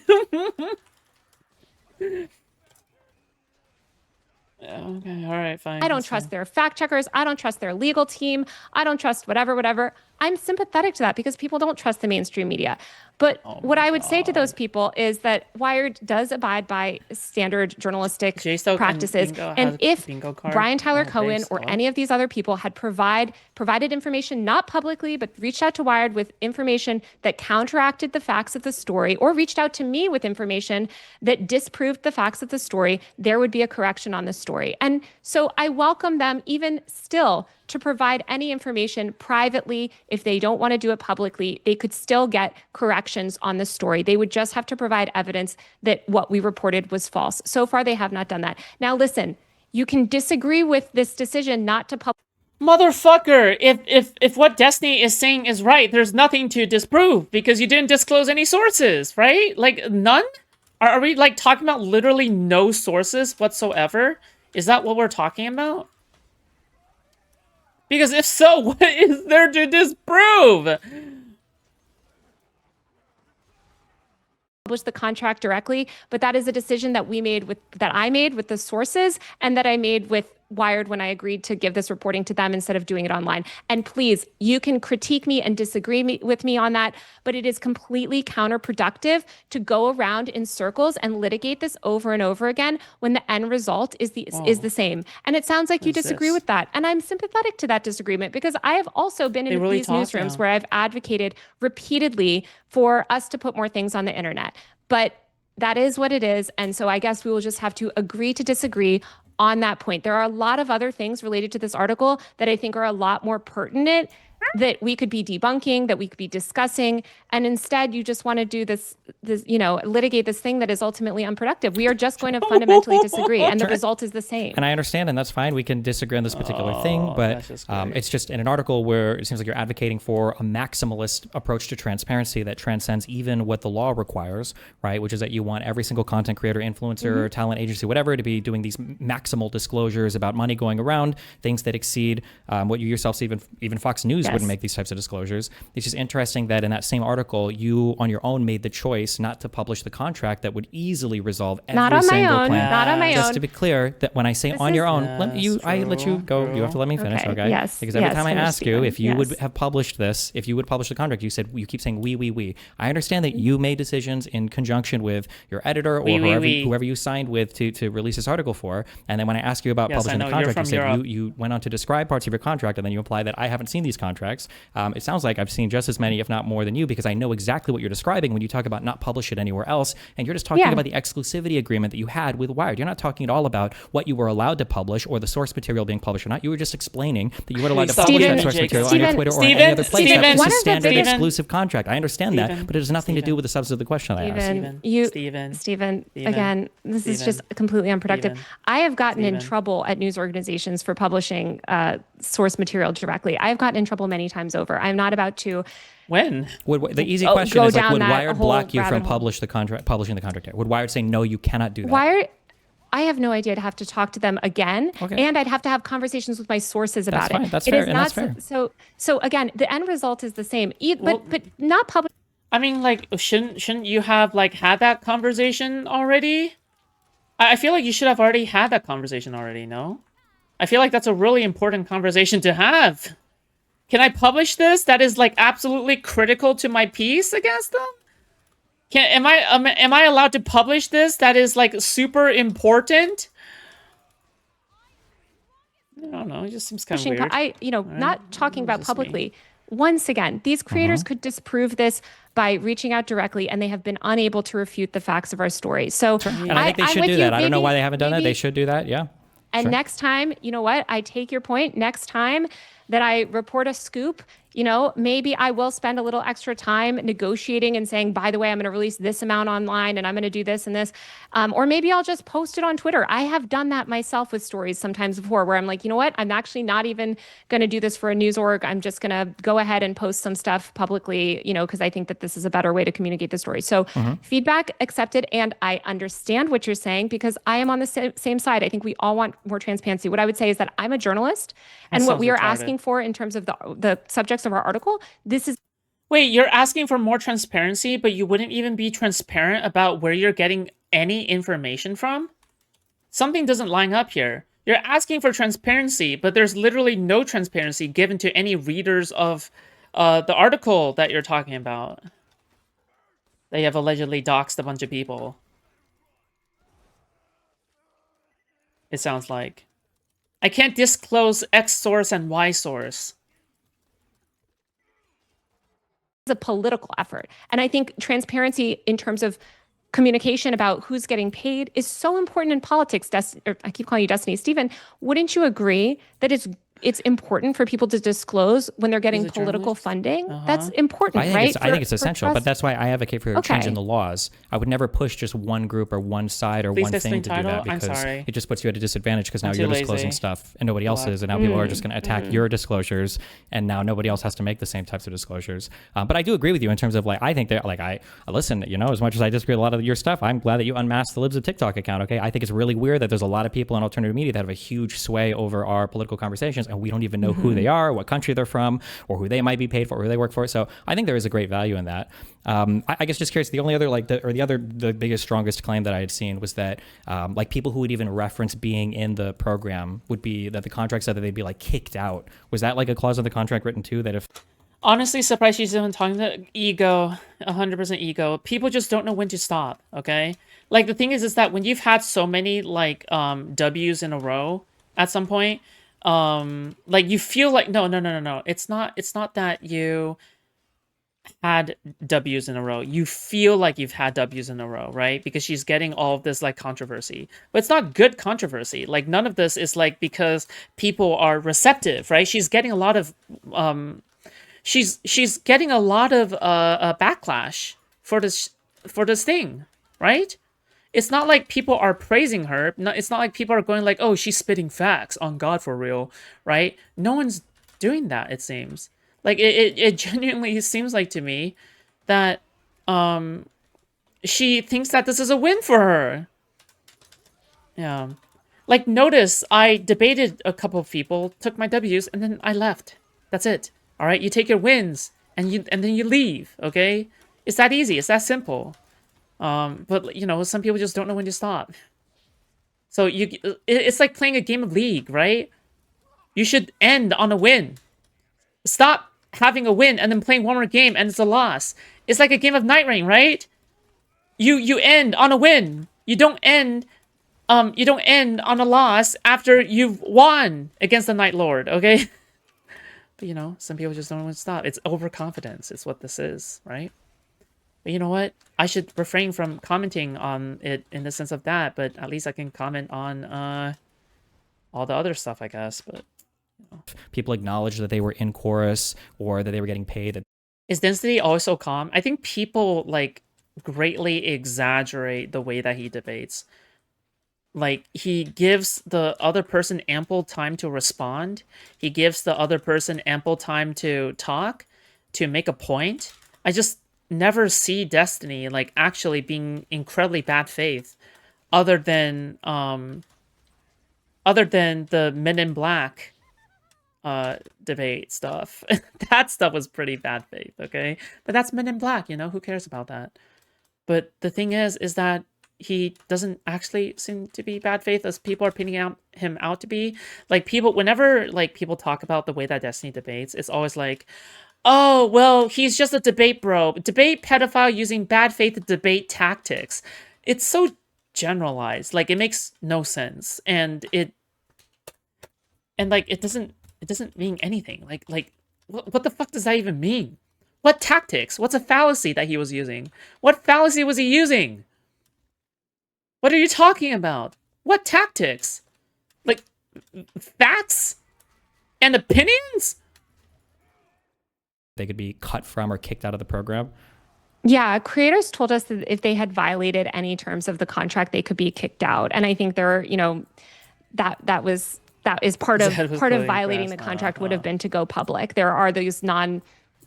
Okay, alright, fine. I don't trust their fact checkers. I don't trust their legal team. I don't trust whatever. I'm sympathetic to that because people don't trust the mainstream media. But what I would say to those people is that Wired does abide by standard journalistic practices. And if Brian Tyler Cohen or any of these other people had provided information, not publicly, but reached out to Wired with information that counteracted the facts of the story, or reached out to me with information that disproved the facts of the story, there would be a correction on the story. And so I welcome them even still to provide any information privately. If they don't want to do it publicly, they could still get corrections on the story. They would just have to provide evidence that what we reported was false. So far, they have not done that. Now, listen, you can disagree with this decision not to publish. Motherfucker, if what Destiny is saying is right, there's nothing to disprove because you didn't disclose any sources, right? Like, none? Are we, like, talking about literally no sources whatsoever? Is that what we're talking about? Because if so, what is there to disprove? Publish the contract directly, but that is a decision that I made with the sources, and that I made with Wired when I agreed to give this reporting to them instead of doing it online. And please, you can critique me and disagree with me on that, but it is completely counterproductive to go around in circles and litigate this over and over again when the end result is the same. And it sounds like you disagree with that. And I'm sympathetic to that disagreement because I have also been in these newsrooms where I've advocated repeatedly for us to put more things on the internet. But that is what it is. And so I guess we will just have to agree to disagree on that point. There are a lot of other things related to this article that I think are a lot more pertinent that we could be debunking, that we could be discussing. And instead, you just want to do this, litigate this thing that is ultimately unproductive. We are just going to fundamentally disagree, and the result is the same. And I understand, and that's fine. We can disagree on this particular thing, but it's just in an article where it seems like you're advocating for a maximalist approach to transparency that transcends even what the law requires, right? Which is that you want every single content creator, influencer, talent agency, whatever, to be doing these maximal disclosures about money going around, things that exceed what you yourself, even Fox News wouldn't make these types of disclosures. It's just interesting that in that same article, you on your own made the choice not to publish the contract that would easily resolve every single claim. Not on my own. Just to be clear, that when I say on your own, I let you go. You have to let me finish, okay? Yes. Because every time I ask you if you would have published this, if you would publish the contract, you keep saying we. I understand that you made decisions in conjunction with your editor or whoever you signed with to release this article for. And then when I ask you about publishing the contract, you said you went on to describe parts of your contract, and then you imply that I haven't seen these contracts. It sounds like I've seen just as many, if not more than you, because I know exactly what you're describing when you talk about not publish it anywhere else. And you're just talking about the exclusivity agreement that you had with Wired. You're not talking at all about what you were allowed to publish or the source material being published or not. You were just explaining that you weren't allowed to publish that source material on your Twitter or any other place. That's just a standard exclusive contract. I understand that, but it has nothing to do with the substance of the question I asked. Stephen, again, this is just completely unproductive. I have gotten in trouble at news organizations for publishing source material directly. I have gotten in trouble many many times over. I'm not about to When? The easy Oh, question go is like, down would that Wired whole block you from rabbit hole. publishing the contract here? Would Wired say, no, you cannot do that? Wired, I have no idea. I'd have to talk to them again, Okay. and I'd have to have conversations with my sources That's about fine. it. That's It fair, is and not that's so. So again, the end result is the same. Well- But not public. I mean, like, shouldn't you have like had that conversation already? I feel like you should have already had that conversation already. No, I feel like that's a really important conversation to have. Can I publish this? That is like absolutely critical to my piece against them. Am I allowed to publish this? That is like super important. I don't know. It just seems kind of weird. Not talking about just me. publicly. Once again, these creators could disprove this by reaching out directly, and they have been unable to refute the facts of our story. So, And I think they I'm should with do you. that. I don't know Maybe- why they haven't done that. maybe- They should do that. Yeah. And Sure. next time, you know what? I take your point. Next time that I report a scoop, maybe I will spend a little extra time negotiating and saying, by the way, I'm going to release this amount online and I'm going to do this and this. Or maybe I'll just post it on Twitter. I have done that myself with stories sometimes before where I'm like, you know what? I'm actually not even going to do this for a news org. I'm just going to go ahead and post some stuff publicly, because I think that this is a better way to communicate the story. So feedback accepted. And I understand what you're saying because I am on the same side. I think we all want more transparency. What I would say is that I'm a journalist and what sounds we are retarded. asking for in terms of the subjects of our article, this is Wait, you're asking for more transparency, but you wouldn't even be transparent about where you're getting any information from? Something doesn't line up here. You're asking for transparency, but there's literally no transparency given to any readers of the article that you're talking about. They have allegedly doxed a bunch of people. It sounds like. I can't disclose X source and Y source. a political effort. And I think transparency in terms of communication about who's getting paid is so important in politics. I keep calling you Destiny. Stephen, wouldn't you agree that it's important for people to disclose when they're getting As a political journalist? funding? That's important, right? I think it's essential, but trust. that's why I advocate for Okay. changing the laws. I would never push just one group or one side or Please one thing explain to do title. that I'm because sorry. it just puts you at a disadvantage because now I'm you're too disclosing lazy. stuff and nobody else is, and now people are just going to attack your disclosures, and now nobody else has to make the same types of disclosures. But I do agree with you in terms of I think that I listen, as much as I disagree with a lot of your stuff, I'm glad that you unmasked the Libs of TikTok account. Okay, I think it's really weird that there's a lot of people in alternative media that have a huge sway over our political conversations, and we don't even know who they are, what country they're from, or who they might be paid for, or who they work for. So I think there is a great value in that. I guess just curious, the only other the biggest, strongest claim that I had seen was that people who would even reference being in the program would be that the contract said that they'd be kicked out. Was that a clause in the contract written too that if Honestly, surprised she's even talking to ego, 100% ego. People just don't know when to stop, okay? The thing is that when you've had so many, W's in a row at some point, you feel no. It's not that you had W's in a row. You feel like you've had W's in a row, right? Because she's getting all of this, controversy. But it's not good controversy. None of this is, because people are receptive, right? She's getting a lot of, she's getting a lot of backlash for this thing, right? It's not like people are praising her. It's not like people are going oh, she's spitting facts on God for real, right? No one's doing that, it seems. It genuinely seems to me that she thinks that this is a win for her. Yeah. Notice I debated a couple of people, took my W's, and then I left. That's it. All right, you take your wins and then you leave, okay? It's that easy. It's that simple. But some people just don't know when to stop. So it's like playing a game of League, right? You should end on a win. Stop having a win and then playing one more game and it's a loss. It's like a game of Night Rain, right? You end on a win. You don't end on a loss after you've won against the Night Lord, okay? But some people just don't know when to stop. It's overconfidence. It's what this is, right? But you know what? I should refrain from commenting on it in the sense of that, but at least I can comment on all the other stuff, I guess. But people acknowledge that they were in chorus or that they were getting paid? Is Density always so calm? I think people greatly exaggerate the way that he debates. like he gives the other person ample time to respond. He gives the other person ample time to talk, to make a point. I just never see Destiny like actually being incredibly bad faith, other than the Men in Black debate stuff. That stuff was pretty bad faith, okay? But that's Men in Black, you know, who cares about that? But the thing is that he doesn't actually seem to be bad faith as people are painting him out to be. Like people, whenever like people talk about the way that Destiny debates, it's always like, oh, well, he's just a debate bro. Debate pedophile using bad faith debate tactics. It's so generalized. Like it makes no sense. And it doesn't mean anything. Like what the fuck does that even mean? What tactics? What's a fallacy that he was using? What fallacy was he using? What are you talking about? What tactics? Like, facts? And opinions? They could be cut from or kicked out of the program. Yeah, creators told us that if they had violated any terms of the contract, they could be kicked out. And I think there, you know, that is part of violating the contract would have been to go public. There are these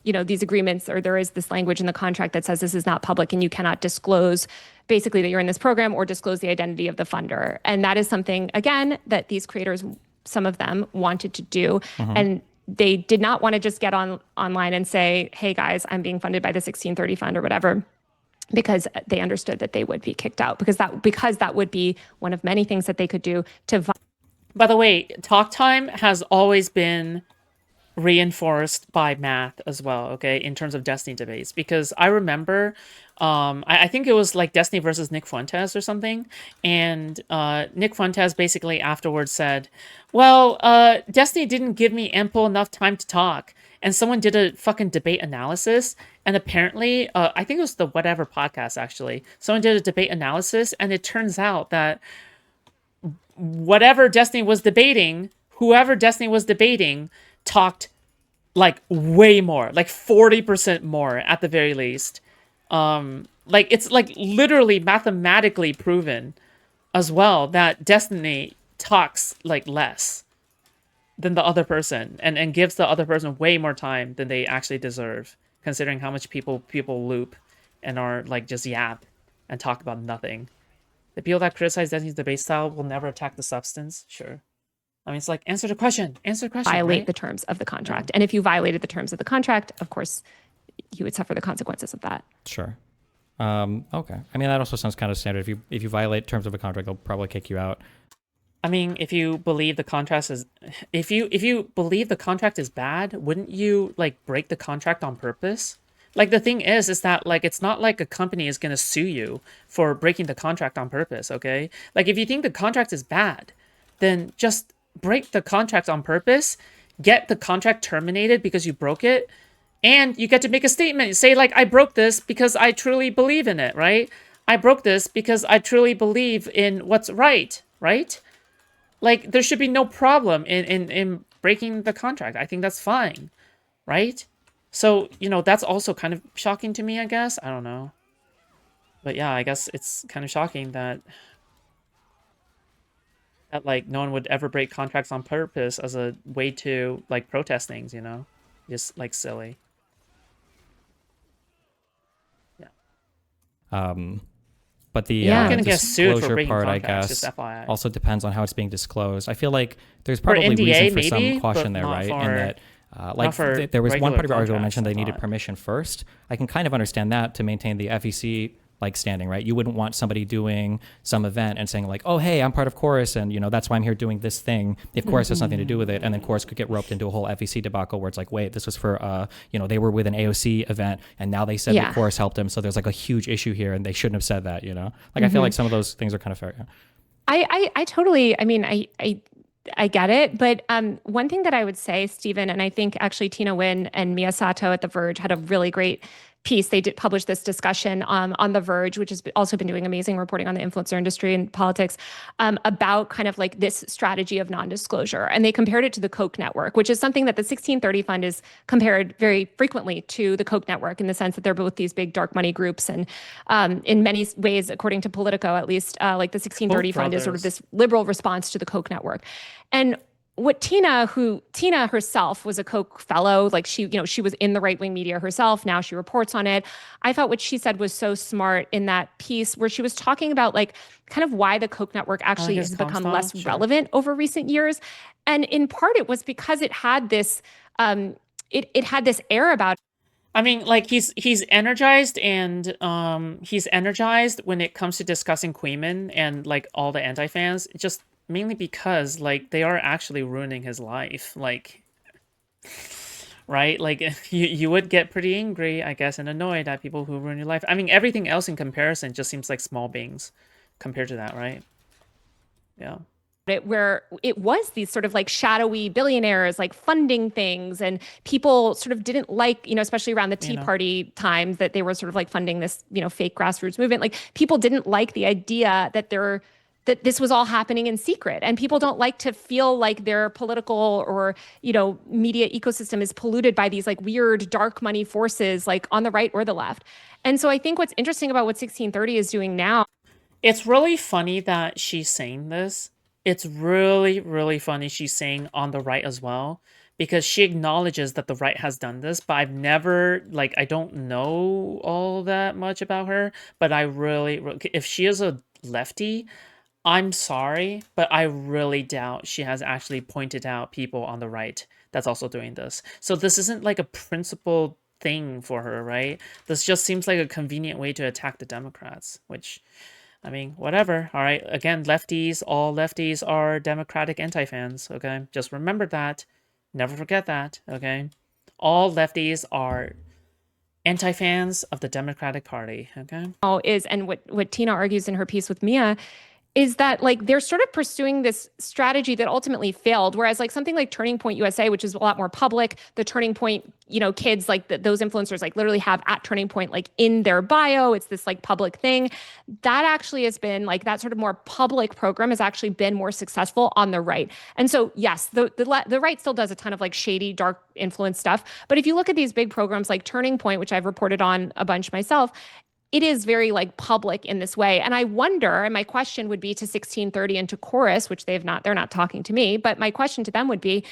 these agreements, or there is this language in the contract that says this is not public and you cannot disclose basically that you're in this program or disclose the identity of the funder. And that is something, again, that these creators, some of them, wanted to do. And they did not want to just get online and say, hey guys, I'm being funded by the 1630 fund or whatever, because they understood that they would be kicked out, because that would be one of many things that they could do to. By the way, talk time has always been reinforced by math as well, okay, in terms of Destiny debates, because I remember I think it was like Destiny versus Nick Fuentes or something, and Nick Fuentes basically afterwards said, well, Destiny didn't give me ample enough time to talk, and someone did a fucking debate analysis, and apparently I think it was the Whatever podcast, actually, someone did a debate analysis, and it turns out that whoever Destiny was debating talked like way more, like 40% more at the very least. Like it's like literally mathematically proven as well that Destiny talks like less than the other person and gives the other person way more time than they actually deserve, considering how much people loop and are like just yap and talk about nothing. The people that criticize Destiny's debate style will never attack the substance. Sure. I mean, it's like, answer the question. Violate right? the terms of the contract. And if you violated the terms of the contract, of course, you would suffer the consequences of that. Sure. Okay. I mean, that also sounds kind of standard. If you violate terms of a contract, they'll probably kick you out. I mean, if you believe the contract is bad, wouldn't you like break the contract on purpose? Like the thing is that like it's not like a company is gonna sue you for breaking the contract on purpose, okay? Like if you think the contract is bad, then just break the contract on purpose, get the contract terminated because you broke it, and you get to make a statement. Say like, I broke this because I truly believe in it, right? I broke this because I truly believe in what's right? Like there should be no problem in breaking the contract. I think that's fine, right? So, you know, that's also kind of shocking to me, I guess. I don't know. But yeah, I guess it's kind of shocking that like no one would ever break contracts on purpose as a way to like protest things, you know? Just like silly. Yeah. But the disclosure part, I guess, also depends on how it's being disclosed. I feel like there's probably reason for some caution there, right? In that, there was one part of your article mentioned they needed permission first. I can kind of understand that to maintain the FEC like standing, right? You wouldn't want somebody doing some event and saying like, oh, hey, I'm part of Chorus and, you know, that's why I'm here doing this thing. If Chorus has nothing to do with it, and then Chorus could get roped into a whole FEC debacle where it's like, wait, this was for, you know, they were with an AOC event and now they said that Chorus helped them. So there's like a huge issue here and they shouldn't have said that, you know? Like, I feel like some of those things are kind of fair. Yeah. I totally, I mean, I get it. But one thing that I would say, Stephen, and I think actually Tina Wynn and Mia Sato at The Verge had a really great piece, they did publish this discussion on The Verge, which has also been doing amazing reporting on the influencer industry and politics, about kind of like this strategy of non-disclosure. And they compared it to the Koch network, which is something that the 1630 Fund is compared very frequently to the Koch network, in the sense that they're both these big dark money groups. And in many ways, according to Politico, at least, like the 1630 Fund is sort of this liberal response to the Koch network. And what Tina herself was a Koch fellow, like she was in the right-wing media herself. Now she reports on it. I thought what she said was so smart in that piece, where she was talking about like kind of why the Koch network actually has become less relevant over recent years. And in part it was because it had this, it had this air about it. I mean, like he's energized, and he's energized when it comes to discussing Queeman and like all the anti-fans, just mainly because like they are actually ruining his life, like, right? Like you would get pretty angry, I guess, and annoyed at people who ruin your life. I mean, everything else in comparison just seems like small beans compared to that, right? Yeah. Where it was these sort of like shadowy billionaires like funding things, and people sort of didn't like, especially around the Tea Party times, that they were sort of like funding this, fake grassroots movement. Like people didn't like the idea that this was all happening in secret, and people don't like to feel like their political or, media ecosystem is polluted by these like weird dark money forces, like on the right or the left. And so I think what's interesting about what 1630 is doing now. It's really funny that she's saying this. It's really, really funny she's saying on the right as well, because she acknowledges that the right has done this, but I've never, like, I don't know all that much about her, but I really, if she is a lefty, I'm sorry, but I really doubt she has actually pointed out people on the right that's also doing this. So this isn't like a principled thing for her, right? This just seems like a convenient way to attack the Democrats, which, I mean, whatever. All right. Again, all lefties are Democratic anti-fans. Okay. Just remember that. Never forget that. Okay. All lefties are anti-fans of the Democratic Party. Okay. And what Tina argues in her piece with Mia is that like they're sort of pursuing this strategy that ultimately failed. Whereas like something like Turning Point USA, which is a lot more public, the Turning Point, kids, like those influencers like literally have at Turning Point like in their bio. It's this like public thing. That actually has been like that sort of more public program has actually been more successful on the right. And so yes, the right still does a ton of like shady, dark influence stuff. But if you look at these big programs like Turning Point, which I've reported on a bunch myself, it is very like public in this way. And I wonder, and my question would be to 1630 and to Chorus, which they're not talking to me, but my question to them would be,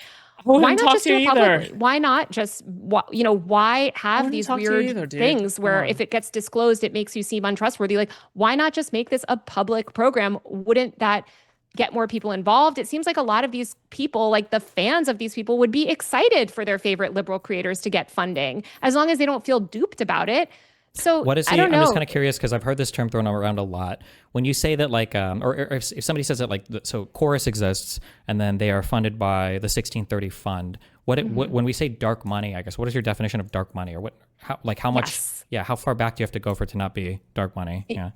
why not just do it publicly? Why not just, why have these weird things where if it gets disclosed, it makes you seem untrustworthy? Like, why not just make this a public program? Wouldn't that get more people involved? It seems like a lot of these people, like the fans of these people, would be excited for their favorite liberal creators to get funding, as long as they don't feel duped about it. So what is I don't know. I'm just kind of curious, because I've heard this term thrown around a lot. When you say that, like, or if somebody says that, like, so Chorus exists and then they are funded by the 1630 Fund. What when we say dark money, I guess, what is your definition of dark money, or how much? Yes. Yeah, how far back do you have to go for it to not be dark money? Yeah.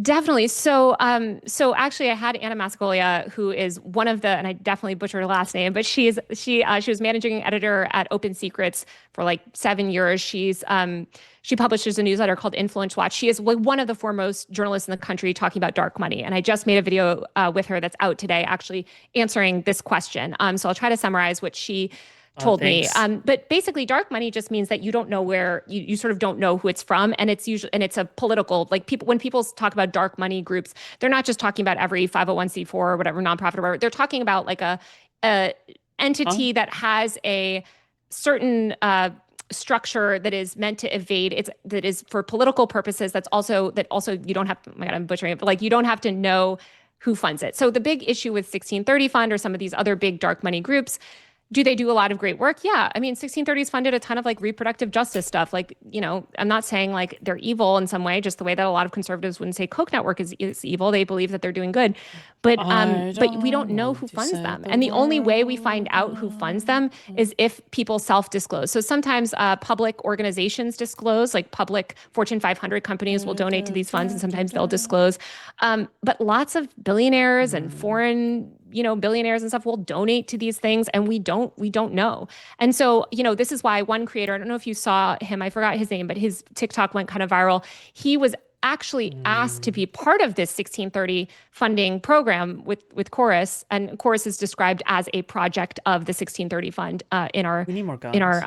Definitely. So actually I had Anna Mascagolia, who is one of and I definitely butchered her last name, but she was managing editor at Open Secrets for like 7 years. She publishes a newsletter called Influence Watch. She is like one of the foremost journalists in the country talking about dark money. And I just made a video with her that's out today, actually answering this question. So I'll try to summarize what she told me. But basically dark money just means that you don't know where you sort of don't know who it's from. And it's usually, and it's a political, like when people talk about dark money groups, they're not just talking about every 501c4 or whatever, nonprofit or whatever. They're talking about like a entity that has a certain structure that is meant to evade, that is for political purposes. That also you don't have to, oh my God, I'm butchering it, but like you don't have to know who funds it. So the big issue with 1630 Fund or some of these other big dark money groups, do they do a lot of great work? Yeah. I mean, 1630's funded a ton of like reproductive justice stuff. Like, I'm not saying like they're evil in some way, just the way that a lot of conservatives wouldn't say Koch network is evil. They believe that they're doing good. But we don't know who funds them. And the only way we find out who funds them is if people self-disclose. So sometimes public organizations disclose, like public Fortune 500 companies will donate to these funds, and sometimes they'll disclose. But lots of billionaires and foreign billionaires and stuff will donate to these things, and we don't know. And so, this is why one creator, I don't know if you saw him, I forgot his name, but his TikTok went kind of viral. He was actually asked to be part of this 1630 funding program with Chorus, and Chorus is described as a project of the 1630 fund in our We need more guns. in our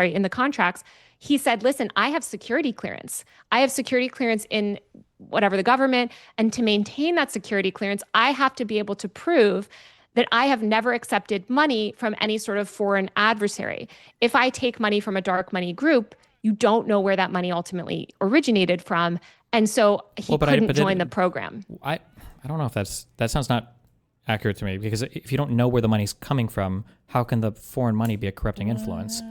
in the contracts. He said, listen, I have security clearance. I have security clearance in whatever the government, and to maintain that security clearance, I have to be able to prove that I have never accepted money from any sort of foreign adversary. If I take money from a dark money group, you don't know where that money ultimately originated from. And so he couldn't join the program. I don't know if that sounds not accurate to me, because if you don't know where the money's coming from, how can the foreign money be a corrupting influence?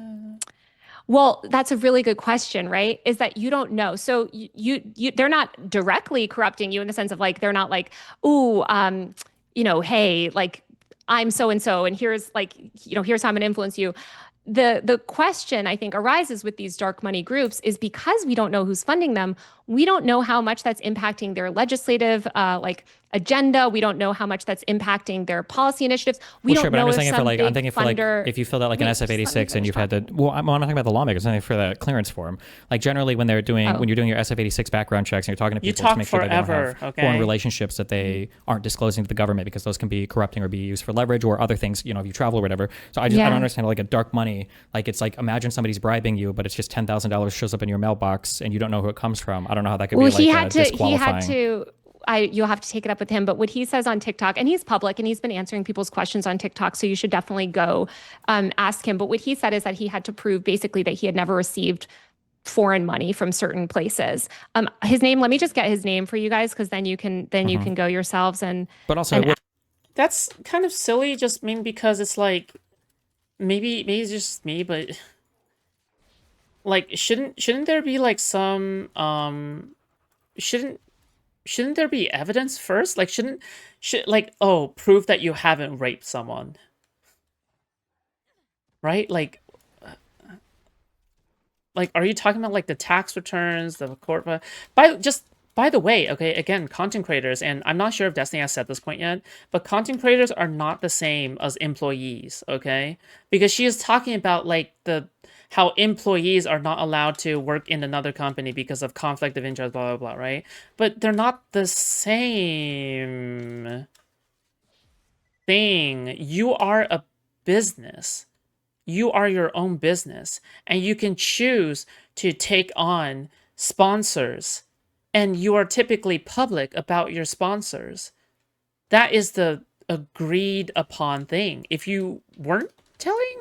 Well, that's a really good question, right? Is that you don't know. So they're not directly corrupting you in the sense of like, they're not like, ooh, hey, like I'm so-and-so, and here's like, here's how I'm gonna influence you. The question I think arises with these dark money groups is because we don't know who's funding them. We don't know how much that's impacting their legislative agenda. We don't know how much that's impacting their policy initiatives. We don't know if some big I'm thinking for like if you filled out like an SF-86 and you've had to, I'm not talking about the lawmakers, I'm talking for the clearance form. Like generally when they're doing when you're doing your SF-86 background checks and you're talking to people to make sure they don't have foreign relationships that they aren't disclosing to the government, because those can be corrupting or be used for leverage or other things, if you travel or whatever. So I don't understand like a dark money. Like it's like, imagine somebody's bribing you, but it's just $10,000 shows up in your mailbox and you don't know who it comes from. I don't know how that could be disqualifying. You'll have to take it up with him. But what he says on TikTok, and he's public and he's been answering people's questions on TikTok, so you should definitely go ask him. But what he said is that he had to prove basically that he had never received foreign money from certain places. His name, let me just get his name for you guys, because then you can go yourselves and. But also, that's kind of silly. Just because it's like maybe it's just me, but like shouldn't there be like some shouldn't there be evidence first? Like should prove that you haven't raped someone, right? Like are you talking about like the tax returns, the court? By the way, okay, again, content creators, and I'm not sure if Destiny has said this point yet, but content creators are not the same as employees, okay? Because she is talking about like how employees are not allowed to work in another company because of conflict of interest, blah, blah, blah, right? But they're not the same thing. You are a business. You are your own business, and you can choose to take on sponsors, and you are typically public about your sponsors. That is the agreed upon thing. If you weren't telling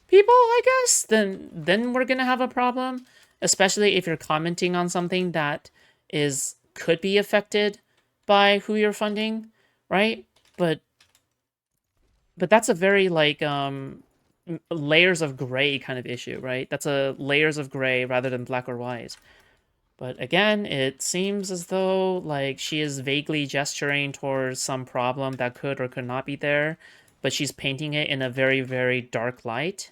people, I guess, then we're gonna have a problem, especially if you're commenting on something that could be affected by who you're funding, right? But that's a very like layers of gray kind of issue, right? That's a layers of gray rather than black or white. But again, it seems as though like she is vaguely gesturing towards some problem that could or could not be there, but she's painting it in a very, very dark light.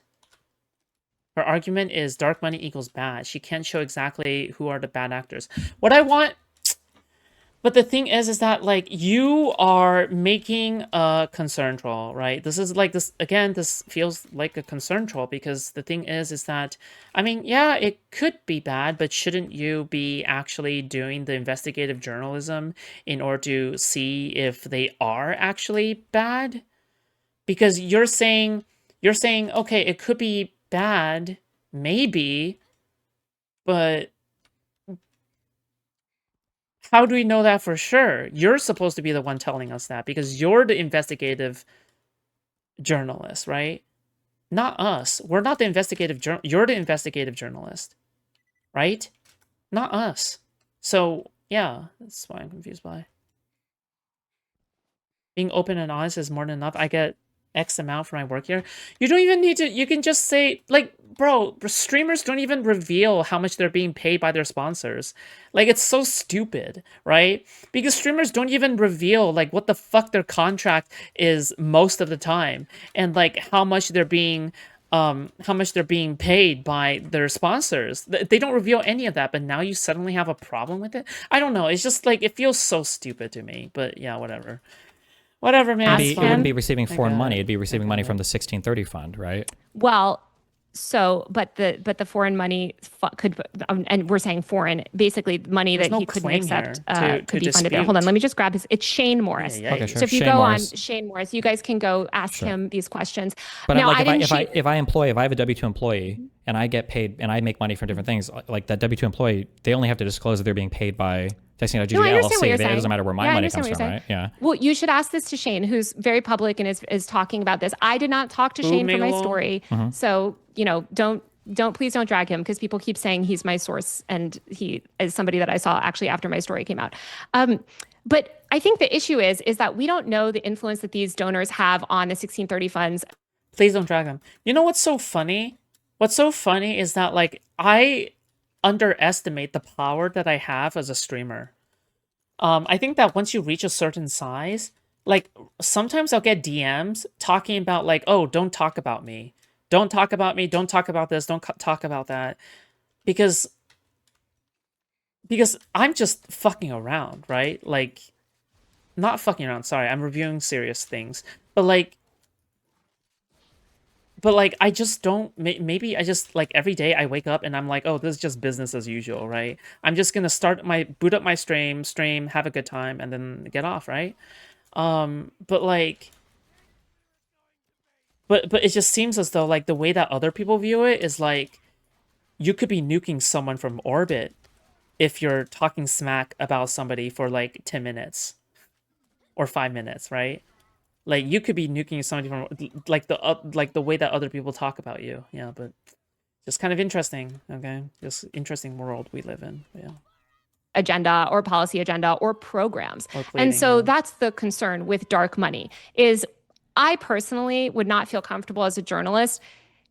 Her argument is dark money equals bad. She can't show exactly who are the bad actors. What I want... But the thing is that, like, you are making a concern troll, right? This is, like, this... Again, this feels like a concern troll, because the thing is that... I mean, yeah, it could be bad, but shouldn't you be actually doing the investigative journalism in order to see if they are actually bad? Because you're saying, okay, it could be bad, maybe, but how do we know that for sure? You're supposed to be the one telling us that, because you're the investigative journalist, right? Not us. We're not the investigative you're the investigative journalist, right? Not us. So yeah, that's why I'm confused by. Being open and honest is more than enough. I get X amount for my work here. You don't even need to, you can just say, like, bro, streamers don't even reveal how much they're being paid by their sponsors. Like, it's so stupid, right? Because streamers don't even reveal, like, what the fuck their contract is most of the time, and, like, how much they're being paid by their sponsors. They don't reveal any of that, but now you suddenly have a problem with it? I don't know, it's just, like, it feels so stupid to me, but yeah, whatever. Whatever, man. It It's wouldn't fine. be receiving foreign got money. it. It'd be receiving money from the 1630 fund, right? Well, so, but the foreign money could, and we're saying foreign, basically money There's that no he couldn't claim accept here could be funded there. Hold on, let me just grab his. It's Shane Morris. Yeah, Okay, sure. So if you Shane go Morris. on Shane Morris, you guys can go ask him these questions. But now, like I didn't if I have a W-2 employee and I get paid and I make money from different things, like that W-2 employee, they only have to disclose that they're being paid by Texting.GG No, I understand what LLC. you're It saying. doesn't matter where my Yeah, I money understand comes what from, you're right? Yeah. Well, you should ask this to Shane, who's very public and is talking about this. I did not talk to Shane for my Megalon? story, so please don't drag him because people keep saying he's my source and he is somebody that I saw actually after my story came out. But I think the issue is that we don't know the influence that these donors have on the 1630 funds. Please don't drag them. You know what's so funny? What's so funny is that like I underestimate the power that I have as a streamer. I think that once you reach a certain size, like sometimes I'll get DMs talking about like, oh, don't talk about me. Don't talk about me. Don't talk about this. Don't talk about that. Because I'm just fucking around, right? Like, not fucking around. Sorry, I'm reviewing serious things. But like, I just don't, maybe I just, like, every day I wake up and I'm like, oh, this is just business as usual, right? I'm just gonna boot up my stream, have a good time, and then get off, right? But like, but it just seems as though, like, the way that other people view it is like, you could be nuking someone from orbit if you're talking smack about somebody for, like, 10 minutes. Or 5 minutes, right? Like, you could be nuking somebody from, like the way that other people talk about you. Yeah, but just kind of interesting, okay? Just interesting world we live in, yeah. Agenda or policy agenda or programs. Or pleading, and so yeah. that's the concern with dark money is I personally would not feel comfortable as a journalist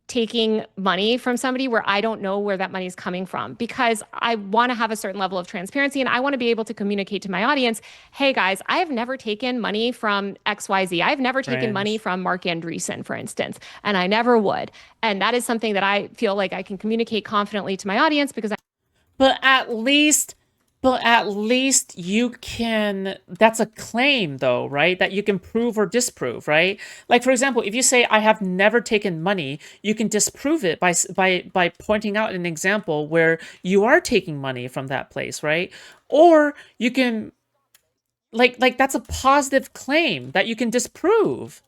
taking money from somebody where I don't know where that money is coming from because I want to have a certain level of transparency and I want to be able to communicate to my audience, hey guys, I have never taken money from XYZ. I've never taken money from Mark Andreessen, for instance, and I never would. And that is something that I feel like I can communicate confidently to my audience because But at least you can, that's a claim though, right? That you can prove or disprove, right? Like, for example, if you say, I have never taken money, you can disprove it by pointing out an example where you are taking money from that place, right? Or you can, like that's a positive claim that you can disprove,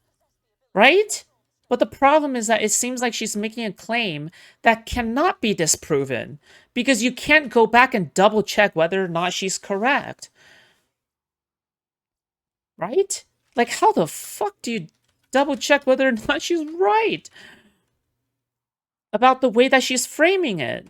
right? But the problem is that it seems like she's making a claim that cannot be disproven because you can't go back and double check whether or not she's correct. Right? Like, how the fuck do you double check whether or not she's right about the way that she's framing it?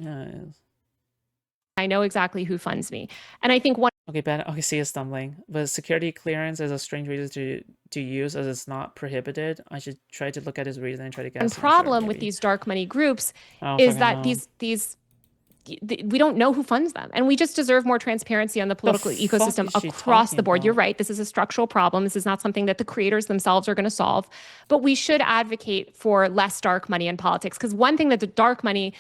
I know exactly who funds me. And I think one Okay, Ben. Okay, see, it's stumbling. But security clearance is a strange reason to use as it's not prohibited. I should try to look at his reason and try to guess. problem with these dark money groups is that we don't know who funds them. And we just deserve more transparency on the political ecosystem across the board. You're right. This is a structural problem. This is not something that the creators themselves are going to solve. But we should advocate for less dark money in politics. Because one thing that the dark money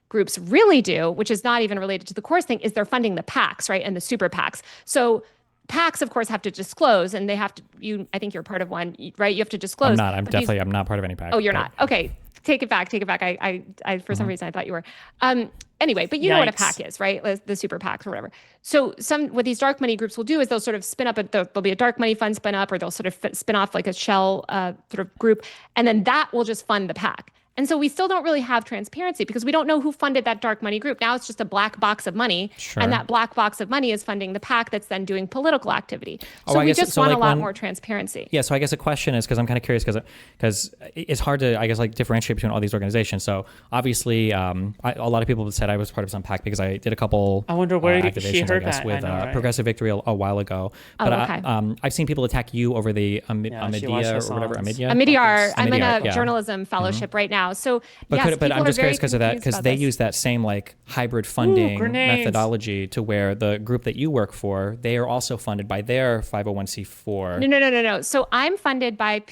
groups really do, which is not even related to the course thing, is they're funding the PACs, right? And the super PACs. So PACs, of course, have to disclose, and they have to, I think you're part of one, right? You have to disclose. I'm not part of any PAC. Oh, you're not? Okay. Take it back. I for some reason, I thought you were. Anyway, but you know what a PAC is, right? The super PACs or whatever. So what these dark money groups will do is they'll sort of spin up, there'll be a dark money fund spin up, or they'll sort of spin off like a shell sort of group, and then that will just fund the PAC. And so we still don't really have transparency because we don't know who funded that dark money group. Now it's just a black box of money. Sure. And that black box of money is funding the PAC that's then doing political activity. So we just want a lot more transparency. Yeah, so I guess the question is, because I'm kind of curious, because it's hard to, I guess, like differentiate between all these organizations. So obviously, a lot of people have said I was part of some PAC because I did a couple I wonder where activations, she heard I guess, that. with Progressive Victory a while ago. But I've seen people attack you over the Amidia or whatever. Amidyar. I'm in a journalism fellowship right now. So but I'm just curious because of that, because they use that same like hybrid funding methodology to where the group that you work for, they are also funded by their 501c4. No. So I'm funded by,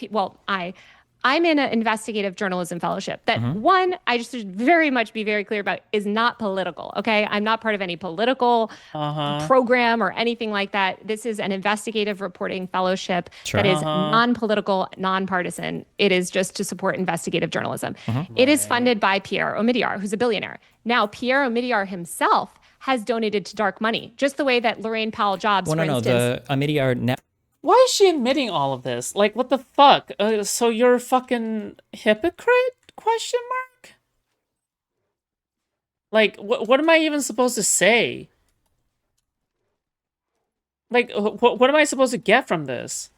I'm in an investigative journalism fellowship that one, I just should very much be very clear about, is not political. Okay. I'm not part of any political program or anything like that. This is an investigative reporting fellowship that is non-political, non-partisan. It is just to support investigative journalism. It is funded by Pierre Omidyar, who's a billionaire. Now, Pierre Omidyar himself has donated to dark money, just the way that Lorraine Powell Jobs, for instance. The Omidyar net. Why is she admitting all of this? Like, what the fuck? So you're a fucking hypocrite? Question mark? Like, what am I even supposed to say? Like, what am I supposed to get from this?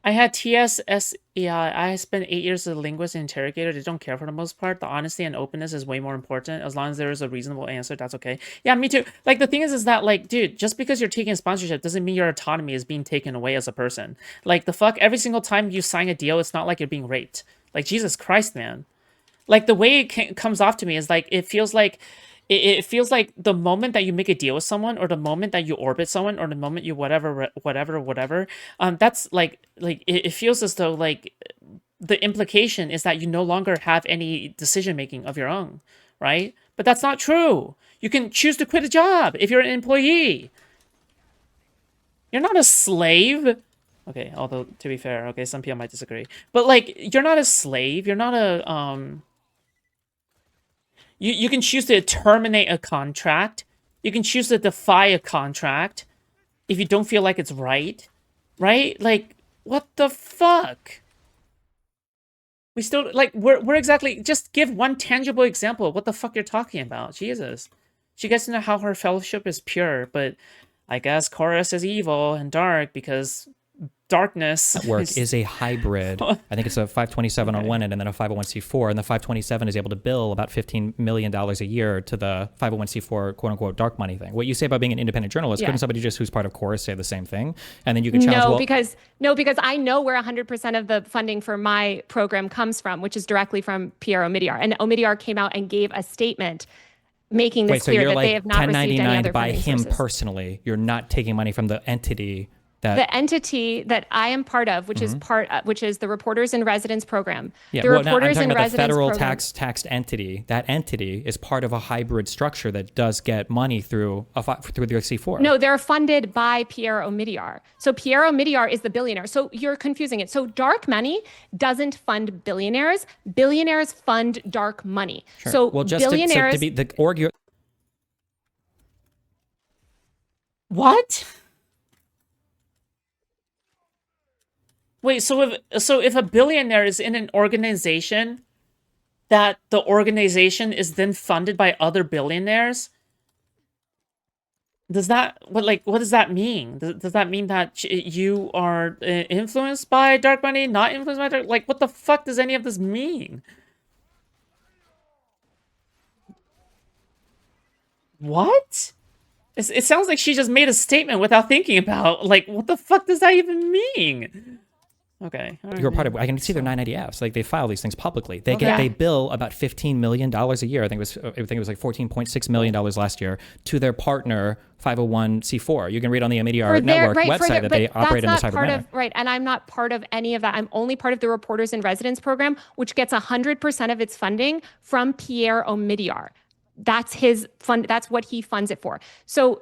I had TSSEI. I spent 8 years as a linguist and interrogator. They don't care for the most part. The honesty and openness is way more important. As long as there is a reasonable answer, that's okay. Yeah, me too. Like, the thing is that, like, dude, just because you're taking sponsorship doesn't mean your autonomy is being taken away as a person. Like, the fuck? Every single time you sign a deal, it's not like you're being raped. Like, Jesus Christ, man. Like, the way it comes off to me is, like, it feels like the moment that you make a deal with someone, or the moment that you orbit someone, or the moment you whatever, that's like it feels as though, like, the implication is that you no longer have any decision making of your own, right? But that's not true. You can choose to quit a job if you're an employee. You're not a slave. Okay, although to be fair, okay, some people might disagree, but like, you're not a slave. You're not a You can choose to terminate a contract. You can choose to defy a contract if you don't feel like it's right. Right? Like, what the fuck? We still, like, we're exactly, just give one tangible example of what the fuck you're talking about. Jesus. She gets to know how her fellowship is pure, but I guess Chorus is evil and dark because darkness network is a hybrid. I think it's a 527 on one end and then a 501c4, and the 527 is able to bill about $15 million a year to the 501c4 quote unquote dark money thing. What you say about being an independent journalist, couldn't somebody just who's part of Chorus say the same thing? And then you could challenge, because I know where 100% of the funding for my program comes from, which is directly from Pierre Omidyar. And Omidyar came out and gave a statement making this clear that they have not received any other by funding him sources. Personally. You're not taking money from the entity. The entity that I am part of, which is the Reporters in Residence program. Yeah, the well, Reporters I'm talking in about Residence the federal program. taxed entity. That entity is part of a hybrid structure that does get money through the C4. No, they're funded by Pierre Omidyar. So Pierre Omidyar is the billionaire. So you're confusing it. So dark money doesn't fund billionaires. Billionaires fund dark money. Sure. So well, just billionaires. to be the org. What? Wait, so if a billionaire is in an organization, that the organization is then funded by other billionaires, does that what does that mean? Does that mean that you are influenced by dark money, not influenced by dark? Like, what the fuck does any of this mean? What? It sounds like she just made a statement without thinking about, like, what the fuck does that even mean? Okay. You're part of. I can see their 990Fs. Like, they file these things publicly. They bill about $15 million a year. I think it was like $14.6 million last year to their partner 501c4. You can read on the Omidyar Network website that they operate in this hybrid manner. Right, and I'm not part of any of that. I'm only part of the Reporters in Residence program, which gets 100% of its funding from Pierre Omidyar. That's his fund. That's what he funds it for. So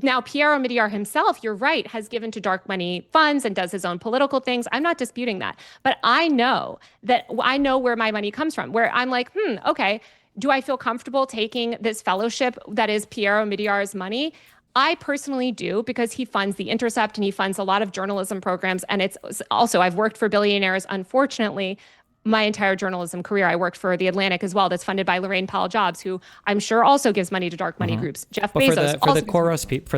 now Pierre Omidyar himself, you're right, has given to dark money funds and does his own political things. I'm not disputing that. But I know where my money comes from, where I'm like, okay, do I feel comfortable taking this fellowship that is Pierre Omidyar's money? I personally do, because he funds The Intercept and he funds a lot of journalism programs. And it's also, I've worked for billionaires, unfortunately, my entire journalism career. I worked for The Atlantic as well, that's funded by Lorraine Powell Jobs, who I'm sure also gives money to dark money groups. Jeff Bezos. For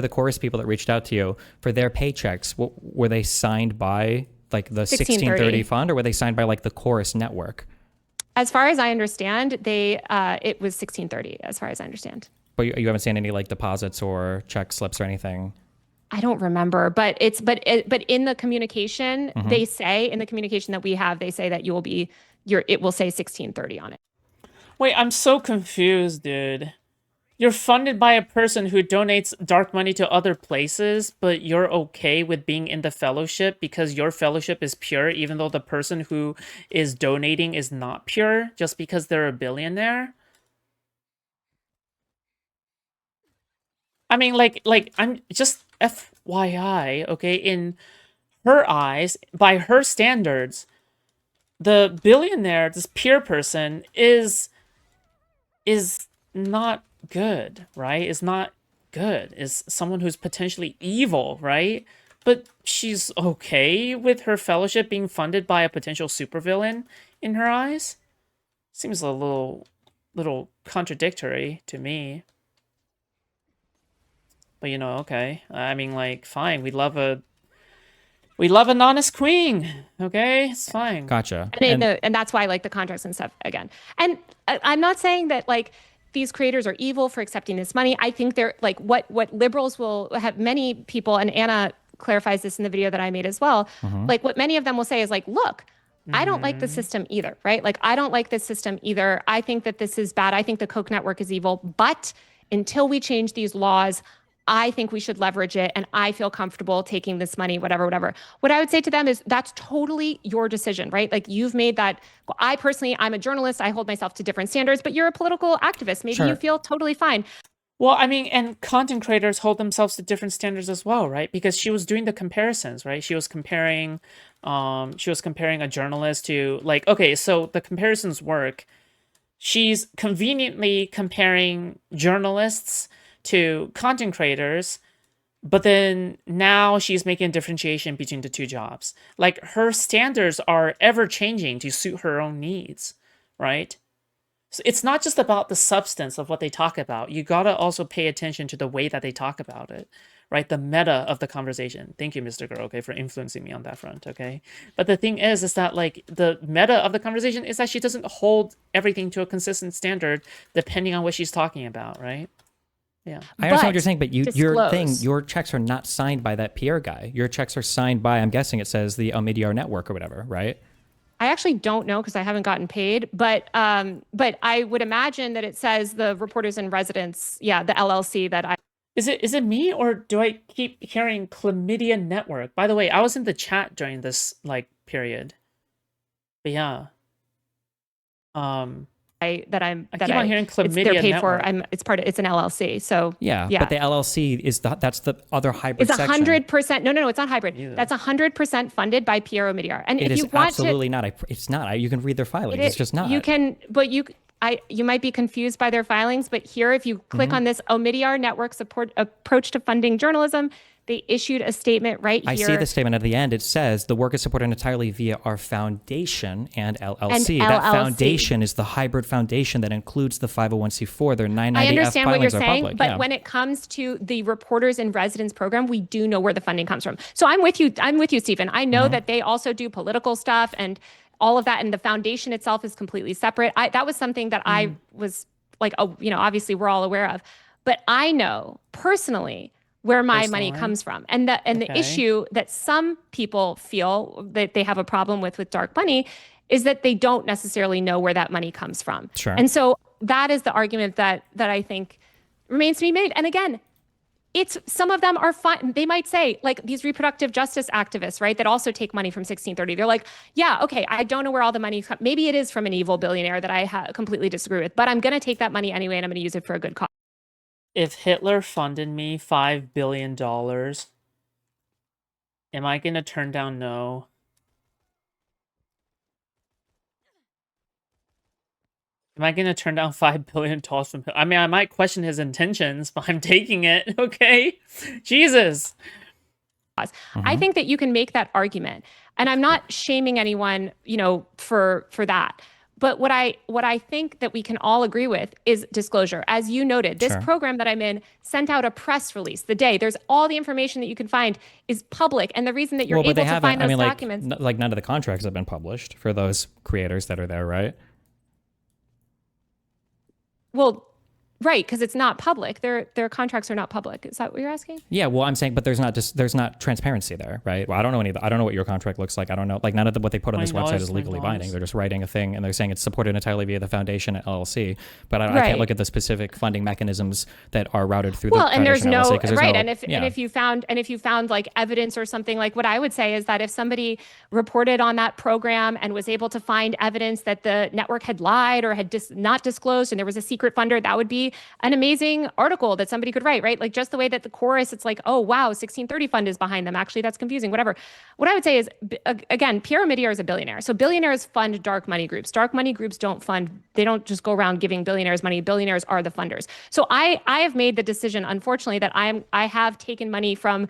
the Chorus people that reached out to you, for their paychecks, were they signed by like the 1630 fund, or were they signed by like the Chorus network? As far as I understand, it was 1630, as far as I understand. But you haven't seen any like deposits or check slips or anything? I don't remember, but in the communication, they say, in the communication that we have, they say that it will say 1630 on it. Wait, I'm so confused, dude. You're funded by a person who donates dark money to other places, but you're okay with being in the fellowship because your fellowship is pure, even though the person who is donating is not pure, just because they're a billionaire? I mean, like I'm just FYI, okay? In her eyes, by her standards, the billionaire, this pure person, is not good, right? Is not good. Is someone who's potentially evil, right? But she's okay with her fellowship being funded by a potential supervillain in her eyes? Seems a little contradictory to me. But you know, okay. I mean, like, fine. We love an honest queen. Okay, it's fine. Gotcha. And that's why, like, the contracts and stuff again. And I'm not saying that, like, these creators are evil for accepting this money. I think they're like what liberals will have. Many people, and Anna clarifies this in the video that I made as well. Like, what many of them will say is like, look, I don't like the system either, right? Like, I don't like this system either. I think that this is bad. I think the Koch network is evil. But until we change these laws, I think we should leverage it, and I feel comfortable taking this money, whatever. What I would say to them is that's totally your decision, right? Like, you've made that. I personally, I'm a journalist. I hold myself to different standards, but you're a political activist. Maybe you feel totally fine. Well, I mean, and content creators hold themselves to different standards as well, right? Because she was doing the comparisons, right? She was comparing a journalist to, like, okay, so the comparisons work. She's conveniently comparing journalists to content creators, but then now she's making a differentiation between the two jobs. Like, her standards are ever changing to suit her own needs, right? So it's not just about the substance of what they talk about. You gotta also pay attention to the way that they talk about it, right? The meta of the conversation. Thank you, Mr. Girl, okay, for influencing me on that front, okay? But the thing is that, like, the meta of the conversation is that she doesn't hold everything to a consistent standard depending on what she's talking about, right? Yeah, I understand what you're saying, but your checks are not signed by that PR guy. Your checks are signed by, I'm guessing it says the Omidyar network or whatever, right? I actually don't know because I haven't gotten paid, but I would imagine that it says the Reporters in Residence, the LLC that I. Is it me, or do I keep hearing Chlamydia Network? By the way, I was in the chat during this, like, period. But yeah. I keep on hearing Chlamydia they're paid Network. for. It's an LLC. So yeah. But the LLC is that's the other hybrid it's section. 100%. No, it's not hybrid. Either. That's 100% funded by Pierre Omidyar. And It if is you want absolutely not. It's not. You can read their filings. It's just not. You can, but you might be confused by their filings, but here, if you click on this Omidyar Network support approach to funding journalism, they issued a statement right here. I see the statement at the end. It says the work is supported entirely via our foundation and LLC. That foundation is the hybrid foundation that includes the 501c4. Their 990F I understand what you're filings are saying, public. but when it comes to the Reporters in Residence program, we do know where the funding comes from. So I'm with you, Stephen. I know that they also do political stuff and all of that, and the foundation itself is completely separate. That was something that I was like, obviously we're all aware of, but I know personally where my money comes from. And the issue that some people feel that they have a problem with dark money is that they don't necessarily know where that money comes from. Sure. And so that is the argument that I think remains to be made. And again, some of them are fine. They might say, like, these reproductive justice activists, right, that also take money from 1630. They're like, yeah, okay, I don't know where all the money comes. Maybe it is from an evil billionaire that I completely disagree with, but I'm going to take that money anyway, and I'm going to use it for a good cause. If Hitler funded me $5 billion, am I going to turn down no? Am I going to turn down $5 billion from him? I mean, I might question his intentions, but I'm taking it, okay? Jesus. I think that you can make that argument. And I'm not shaming anyone, for that. But what I think that we can all agree with is disclosure. As you noted, this program that I'm in sent out a press release the day. There's all the information that you can find is public. And the reason that you're able to find those documents. Like none of the contracts have been published for those creators that are there, right? Well, Right, because it's not public. Their contracts are not public. Is that what you're asking? Yeah, well, I'm saying, but there's not transparency there, right? Well, I don't know I don't know what your contract looks like. I don't know, like none of what they put on this website is legally binding. They're just writing a thing and they're saying it's supported entirely via the foundation and LLC. But I can't look at the specific funding mechanisms that are routed through the foundation and there's no LLC, right. And if you found like evidence or something, like what I would say is that if somebody reported on that program and was able to find evidence that the network had lied or had not disclosed and there was a secret funder, that would be an amazing article that somebody could write, right? Like just the way that the chorus, it's like, oh, wow, 1630 fund is behind them. Actually, that's confusing, whatever. What I would say is, again, Pierre Omidyar is a billionaire. So billionaires fund dark money groups. Dark money groups they don't just go around giving billionaires money. Billionaires are the funders. So I have made the decision, unfortunately, that I have taken money from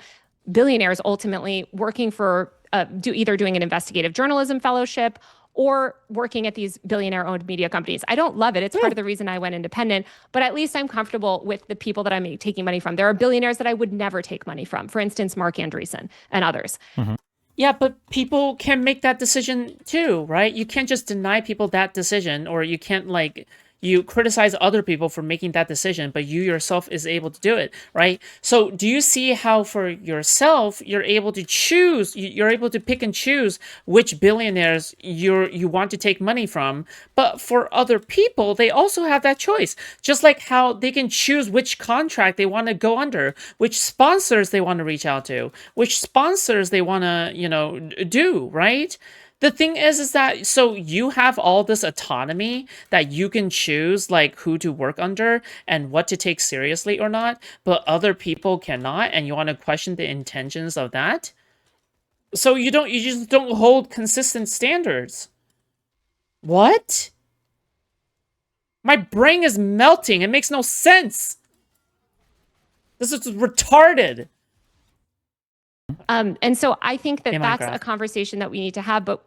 billionaires ultimately working for, either doing an investigative journalism fellowship or working at these billionaire-owned media companies. I don't love it. It's part of the reason I went independent, but at least I'm comfortable with the people that I'm taking money from. There are billionaires that I would never take money from. For instance, Mark Andreessen and others. Mm-hmm. Yeah, but people can make that decision too, right? You can't just deny people that decision, or you can't you criticize other people for making that decision, but you yourself is able to do it, right? So do you see how for yourself, you're able to choose, you're able to pick and choose which billionaires you want to take money from, but for other people, they also have that choice. Just like how they can choose which contract they want to go under, which sponsors they want to reach out to, which sponsors they want to, do, right? The thing is that, so you have all this autonomy that you can choose, like, who to work under and what to take seriously or not, but other people cannot, and you want to question the intentions of that? So you just don't hold consistent standards. What? My brain is melting. It makes no sense. This is retarded. And so I think that that's a conversation that we need to have, but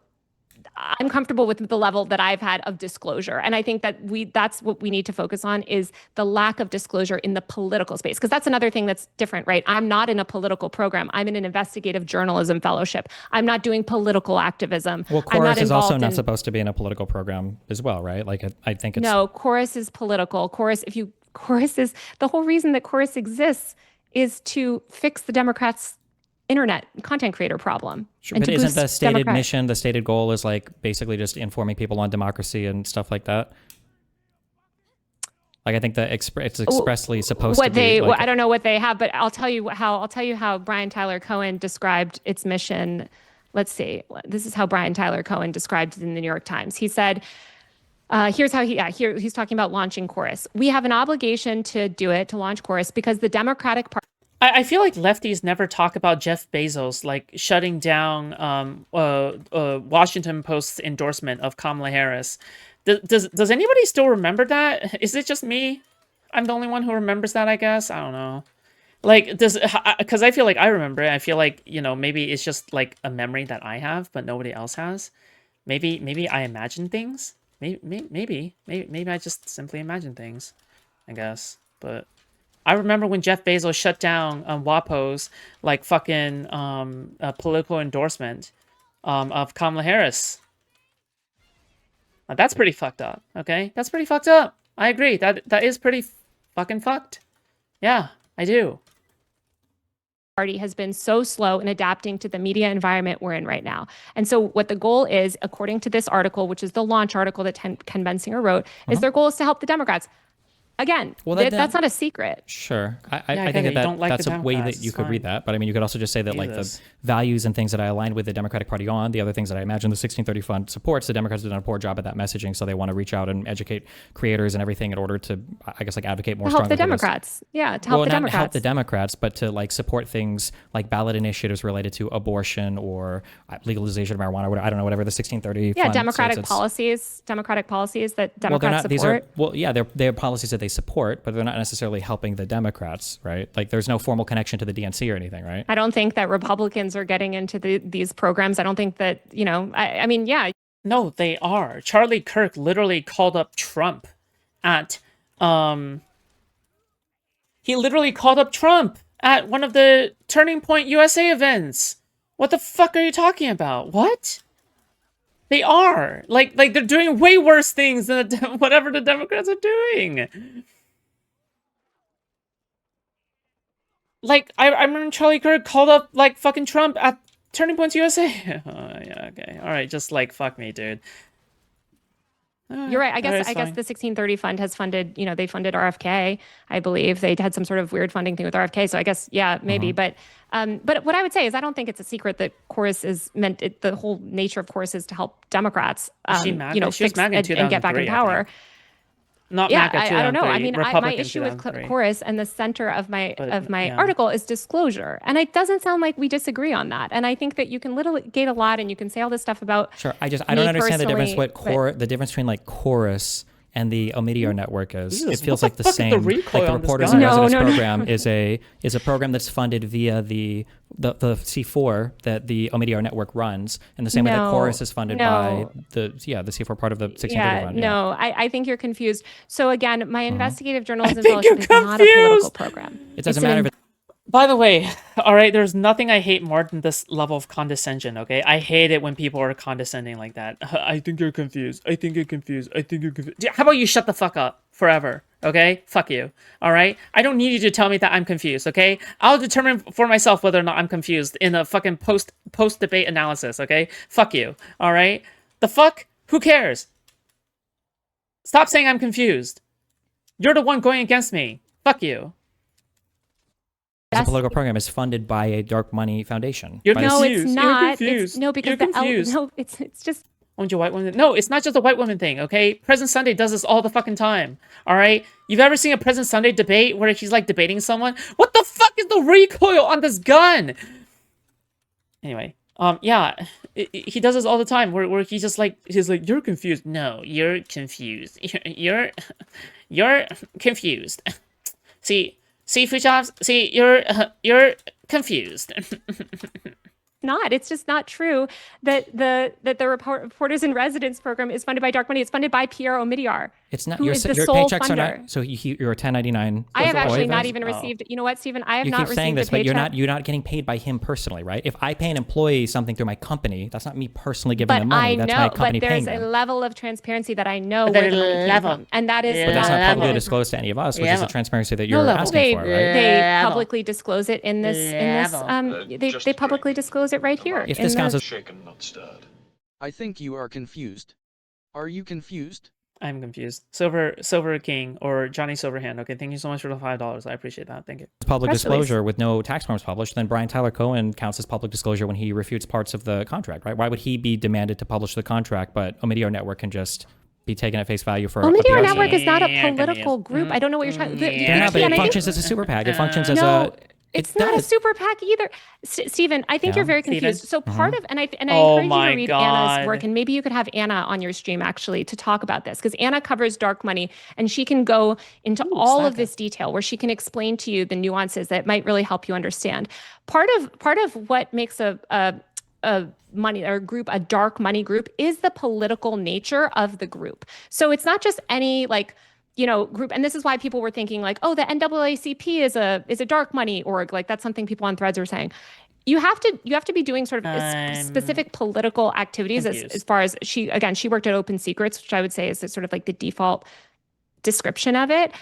I'm comfortable with the level that I've had of disclosure. And I think that that's what we need to focus on, is the lack of disclosure in the political space. Because that's another thing that's different, right? I'm not in a political program. I'm in an investigative journalism fellowship. I'm not doing political activism. Well, Chorus is also not supposed to be in a political program as well, right? Like, I think it's... No, Chorus is political. Chorus is, the whole reason that Chorus exists is to fix the Democrats' internet content creator problem. Sure, but isn't the stated mission, the stated goal is like basically just informing people on democracy and stuff like that? Like, I think that it's expressly supposed to be. Like, I don't know what they have, but I'll tell you how Brian Tyler Cohen described its mission. Let's see. This is how Brian Tyler Cohen described it in the New York Times. He said, here's how he's talking about launching Chorus. We have an obligation to do it, to launch Chorus, because the Democratic Party... I feel like lefties never talk about Jeff Bezos, like, shutting down Washington Post's endorsement of Kamala Harris. Does anybody still remember that? Is it just me? I'm the only one who remembers that, I guess? I don't know. Like, because I feel like I remember it. I feel like, maybe it's just like a memory that I have, but nobody else has. Maybe I imagine things. Maybe I just simply imagine things, I guess. But I remember when Jeff Bezos shut down WAPO's like fucking political endorsement of Kamala Harris. Now, that's pretty fucked up. Okay, that's pretty fucked up. I agree. That is pretty fucking fucked. Yeah, I do. Party has been so slow in adapting to the media environment we're in right now. And so what the goal is, according to this article, which is the launch article that Ken Bensinger wrote, is their goal is to help the Democrats. Again, that's not a secret. Sure. I think that's a way that you could read that. But I mean, you could also just say that like the values and things that I aligned with the Democratic Party on, the other things that I imagine the 1630 Fund supports, the Democrats have done a poor job at that messaging. So they want to reach out and educate creators and everything in order to, I guess, like advocate more strongly. Help the Democrats. Yeah, to help the Democrats. Not help the Democrats, but to like support things like ballot initiatives related to abortion or legalization of marijuana. I don't know, whatever the 1630 Fund democratic policies that Democrats support. They're policies that they support, but they're not necessarily helping the Democrats, right? Like, there's no formal connection to the DNC or anything, right? I don't think that Republicans are getting into these programs. I don't think that, I mean, yeah. No, they are. Charlie Kirk literally called up Trump at, he literally called up Trump at one of the Turning Point USA events. What the fuck are you talking about? What? They are. Like they're doing way worse things than whatever the Democrats are doing. like I remember Charlie Kirk called up like fucking Trump at Turning Points USA. Yeah, okay, all right, just like fuck me, dude. You're right. I guess the 1630 fund has funded, they funded RFK. I believe they had some sort of weird funding thing with RFK. So I guess, yeah, maybe. But what I would say is I don't think it's a secret that Chorus is meant. The whole nature of Chorus is to help Democrats, she was fix MAGA in and get back in power. Not Yeah, MAGA I don't know. I mean, my Republican issue with 2003. Chorus and the center of my yeah. article is disclosure, and it doesn't sound like we disagree on that. And I think that you can litigate a lot, and you can say all this stuff about. Sure, I don't understand the difference. The difference between like Chorus and the Omidyar network is. Jesus, it feels what like the fuck is same. the Like recoil the on this Reporters guy? in No, Residence no, no. program is a program that's funded via the C4 that the Omidyar network runs, in the same way that Chorus is funded by the C4 part of the 1630 fund. No, I think you're confused. So again, my investigative journalism think fellowship is you're not a political confused. program. It doesn't matter if it's By the way, all right, there's nothing I hate more than this level of condescension, okay? I hate it when people are condescending like that. I think you're confused. I think you're confused. I think you're confused. How about you shut the fuck up forever, okay? Fuck you, all right? I don't need you to tell me that I'm confused, okay? I'll determine for myself whether or not I'm confused in a fucking post-debate analysis, okay? Fuck you, all right? The fuck? Who cares? Stop saying I'm confused. You're the one going against me. Fuck you. a political program is funded by a dark money foundation. You're No, confused. it's not. You're confused. No, because You're confused. no, it's just. Orange white woman. No, it's not just a white woman thing, okay? President Sunday does this all the fucking time, all right? You've ever seen a President Sunday debate where he's like debating someone? What the fuck is the recoil on this gun? Anyway, yeah, he does this all the time where he's just like, you're confused. No, you're confused. You're confused. See, Foodshops. See, you're confused. Not. It's just not true that the Reporters in Residence program is funded by dark money. It's funded by Pierre Omidyar. It's not who your is the your sole paychecks funder. are not. So you're a 1099. I have actually employee not then? even received. You know what, Stephen? I have You not keep received saying this, a but paycheck. you're not getting paid by him personally, right? If I pay an employee something through my company, that's not me personally giving them money. That's my company but paying there's a them. level of transparency that I know But where the there's money came level. from, and that is Yeah. But that's not level. publicly disclosed to any of us, which is Level. the transparency that you're level. asking for, right? They Level. publicly disclose it in this. Just They a publicly drink. disclose it right here. If in this the- counts as Shaken, not stirred. I think you are confused. Are you confused? I'm confused. Silver King or Johnny Silverhand. Okay, thank you so much for the $5. I appreciate that. Thank you. public Press disclosure with no tax forms published, then Brian Tyler Cohen counts as public disclosure when he refutes parts of the contract, right? Why would he be demanded to publish the contract, but Omidyar Network can just be taken at face value for a Omidyar PR Network is not a Yeah, political group. I don't know what you're trying. They're not, but it functions as a super PAC. It functions as No, a. it's it not a does. super PAC either. Stephen, I think Yeah. you're very Steven? confused. So part of, and I Oh encourage you my to read God. Anna's work, and maybe you could have Anna on your stream actually to talk about this, because Anna covers dark money, and she can go into all of Slaka. this detail where she can explain to you the nuances that might really help you understand. Part of what makes a money or group a dark money group is the political nature of the group. So it's not just any group. And this is why people were thinking like, oh, the NAACP is a dark money org. Like that's something people on Threads are saying. You have to be doing sort of specific political activities as far as she worked at Open Secrets, which I would say is sort of like the default description of it.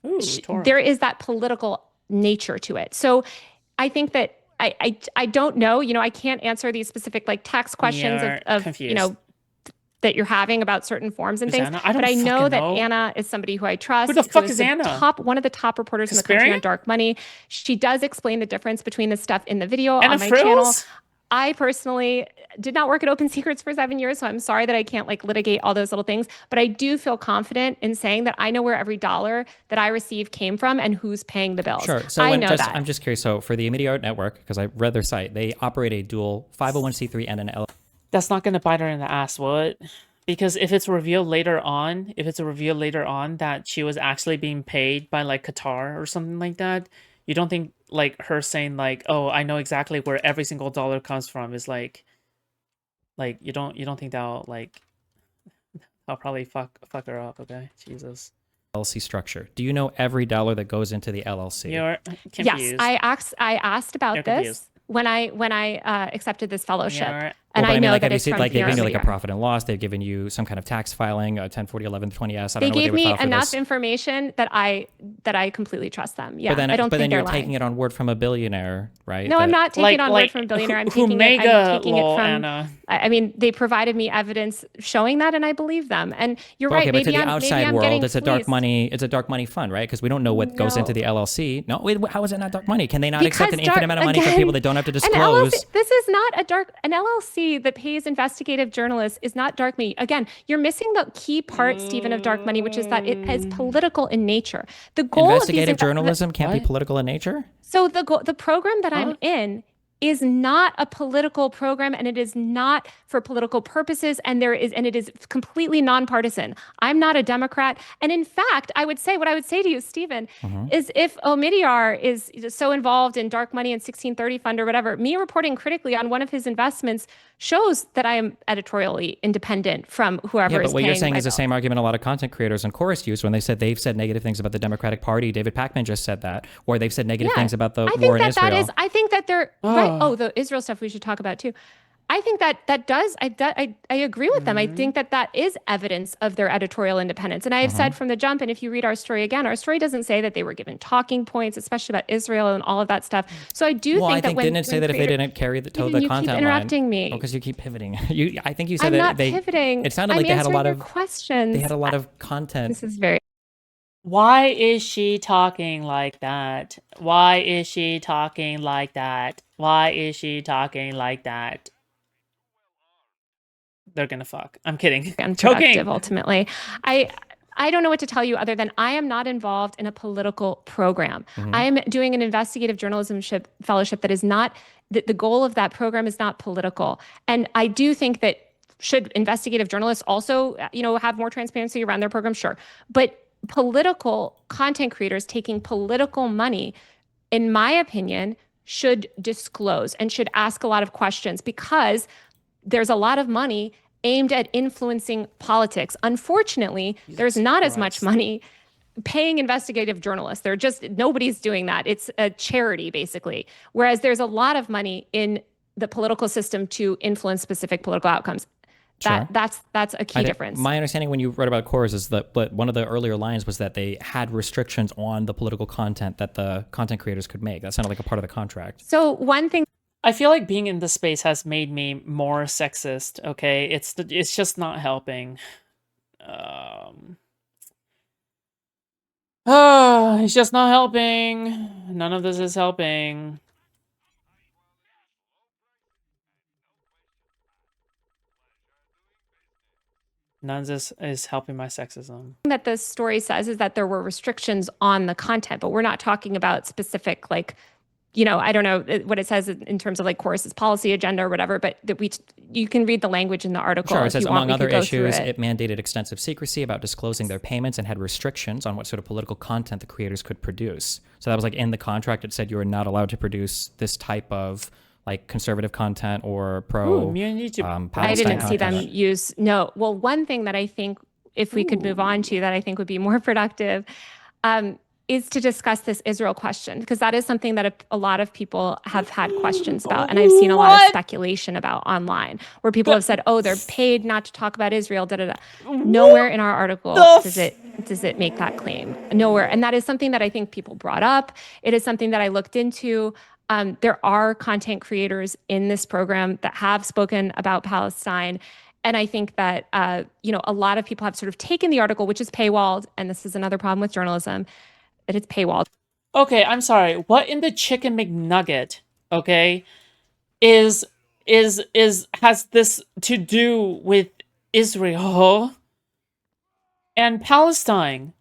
Ooh, Torah. There is that political nature to it. So I think that I don't know, I can't answer these specific like tax questions You're of confused. that you're having about certain forms and Who's things. Anna? I don't But I know fucking that know. Anna is somebody who I trust. Who the fuck is the Anna? one of the top reporters in the country Kasparian? on dark money. She does explain the difference between the stuff in the video Anna on my channel. Frills? I personally did not work at Open Secrets for 7 years, so I'm sorry that I can't like litigate all those little things. But I do feel confident in saying that I know where every dollar that I receive came from and who's paying the bills. Sure. So I know that. I'm just curious. So for the Omidyar Network, because I read their site, they operate a dual 501c3 and an L. That's not gonna bite her in the ass, will it? Because if it's revealed later on, that she was actually being paid by like Qatar or something like that, you don't think like her saying like, "Oh, I know exactly where every single dollar comes from" is like you don't think that'll like I'll probably fuck her up, okay? Jesus. LLC structure. Do you know every dollar that goes into the LLC? You're confused. Yes, I asked about You're this confused. when I accepted this fellowship. You're And I know that it's from like they've given you like a year. profit and loss. They've given you some kind of tax filing, a 1040, 1120S. I don't They know what gave would me file for enough this. information that I completely trust them. Yeah, But then, I don't think then they're you're lying. taking it on word from a billionaire, right? No, I'm not taking it on word from a billionaire. I'm taking it from. Anna. I mean, they provided me evidence showing that, and I believe them. And you're right. Okay, but to the maybe outside I'm world, getting it's a dark fleeced. money. It's a dark money fund, right? Because we don't know what goes into the LLC. No, wait, how is it not dark money? Can they not accept an infinite amount of money from people that don't have to disclose? This is not an LLC that pays investigative journalists is not dark money. Again, you're missing the key part, Stephen, of dark money, which is that it is political in nature. The goal Investigative of these journalism can't be political in nature? So the program that I'm in is not a political program, and it is not for political purposes, and it is completely nonpartisan. I'm not a Democrat, and in fact, what I would say to you, Stephen, is if Omidyar is so involved in dark money and 1630 fund or whatever, me reporting critically on one of his investments shows that I am editorially independent from whoever is paying. Yeah, but what you're saying is the same argument a lot of content creators and Chorus use when they've said negative things about the Democratic Party. David Pakman just said that, or they've said negative things about the war in Israel. I think that they're right. Oh, the Israel stuff we should talk about too. I think that does. I agree with them. I think that is evidence of their editorial independence. And I have said from the jump, and if you read our story again, our story doesn't say that they were given talking points, especially about Israel and all of that stuff. So I do think that didn't it say that if they didn't carry the content you keep interrupting me. Oh, because you keep pivoting. I think you said I'm that not they pivoting. It sounded like they had a lot of questions. They had a lot of content. This is very. Why is she talking like that? Why is she talking like that? Why is she talking like that? They're gonna fuck. I'm kidding. Unproductive, ultimately. I don't know what to tell you other than I am not involved in a political program. I am doing an investigative journalism fellowship that is not, the goal of that program is not political. And I do think that should investigative journalists also, have more transparency around their program? Sure. But political content creators taking political money, in my opinion, should disclose and should ask a lot of questions because there's a lot of money aimed at influencing politics. Unfortunately, there's not as much money paying investigative journalists. Nobody's doing that. It's a charity, basically. Whereas there's a lot of money in the political system to influence specific political outcomes. That's a key difference. My understanding when you wrote about Chorus is that one of the earlier lines was that they had restrictions on the political content that the content creators could make. That sounded like a part of the contract. So one thing I feel like being in this space has made me more sexist, okay? It's just not helping. It's just not helping. None of this is helping. None of this is helping my sexism. that the story says is that there were restrictions on the content, but we're not talking about specific, I don't know what it says in terms of Chorus's policy agenda or whatever, but you can read the language in the article. Sure, it says among other issues, it mandated extensive secrecy about disclosing their payments and had restrictions on what sort of political content the creators could produce. So that was in the contract. It said you were not allowed to produce this type of conservative content or pro Palestine I didn't see them content. use well, one thing that I think if we could move on to that I think would be more productive is to discuss this Israel question, because that is something that a lot of people have had questions about, and I've seen a lot of speculation about online where people have said, oh, they're paid not to talk about Israel, Nowhere in our article does it make that claim. Nowhere. And that is something that I think people brought up. It is something that I looked into. There are content creators in this program that have spoken about Palestine. And I think that, a lot of people have sort of taken the article, which is paywalled, and this is another problem with journalism, that it's paywalled. Okay, I'm sorry. What in the Chicken McNugget, okay, has this to do with Israel and Palestine?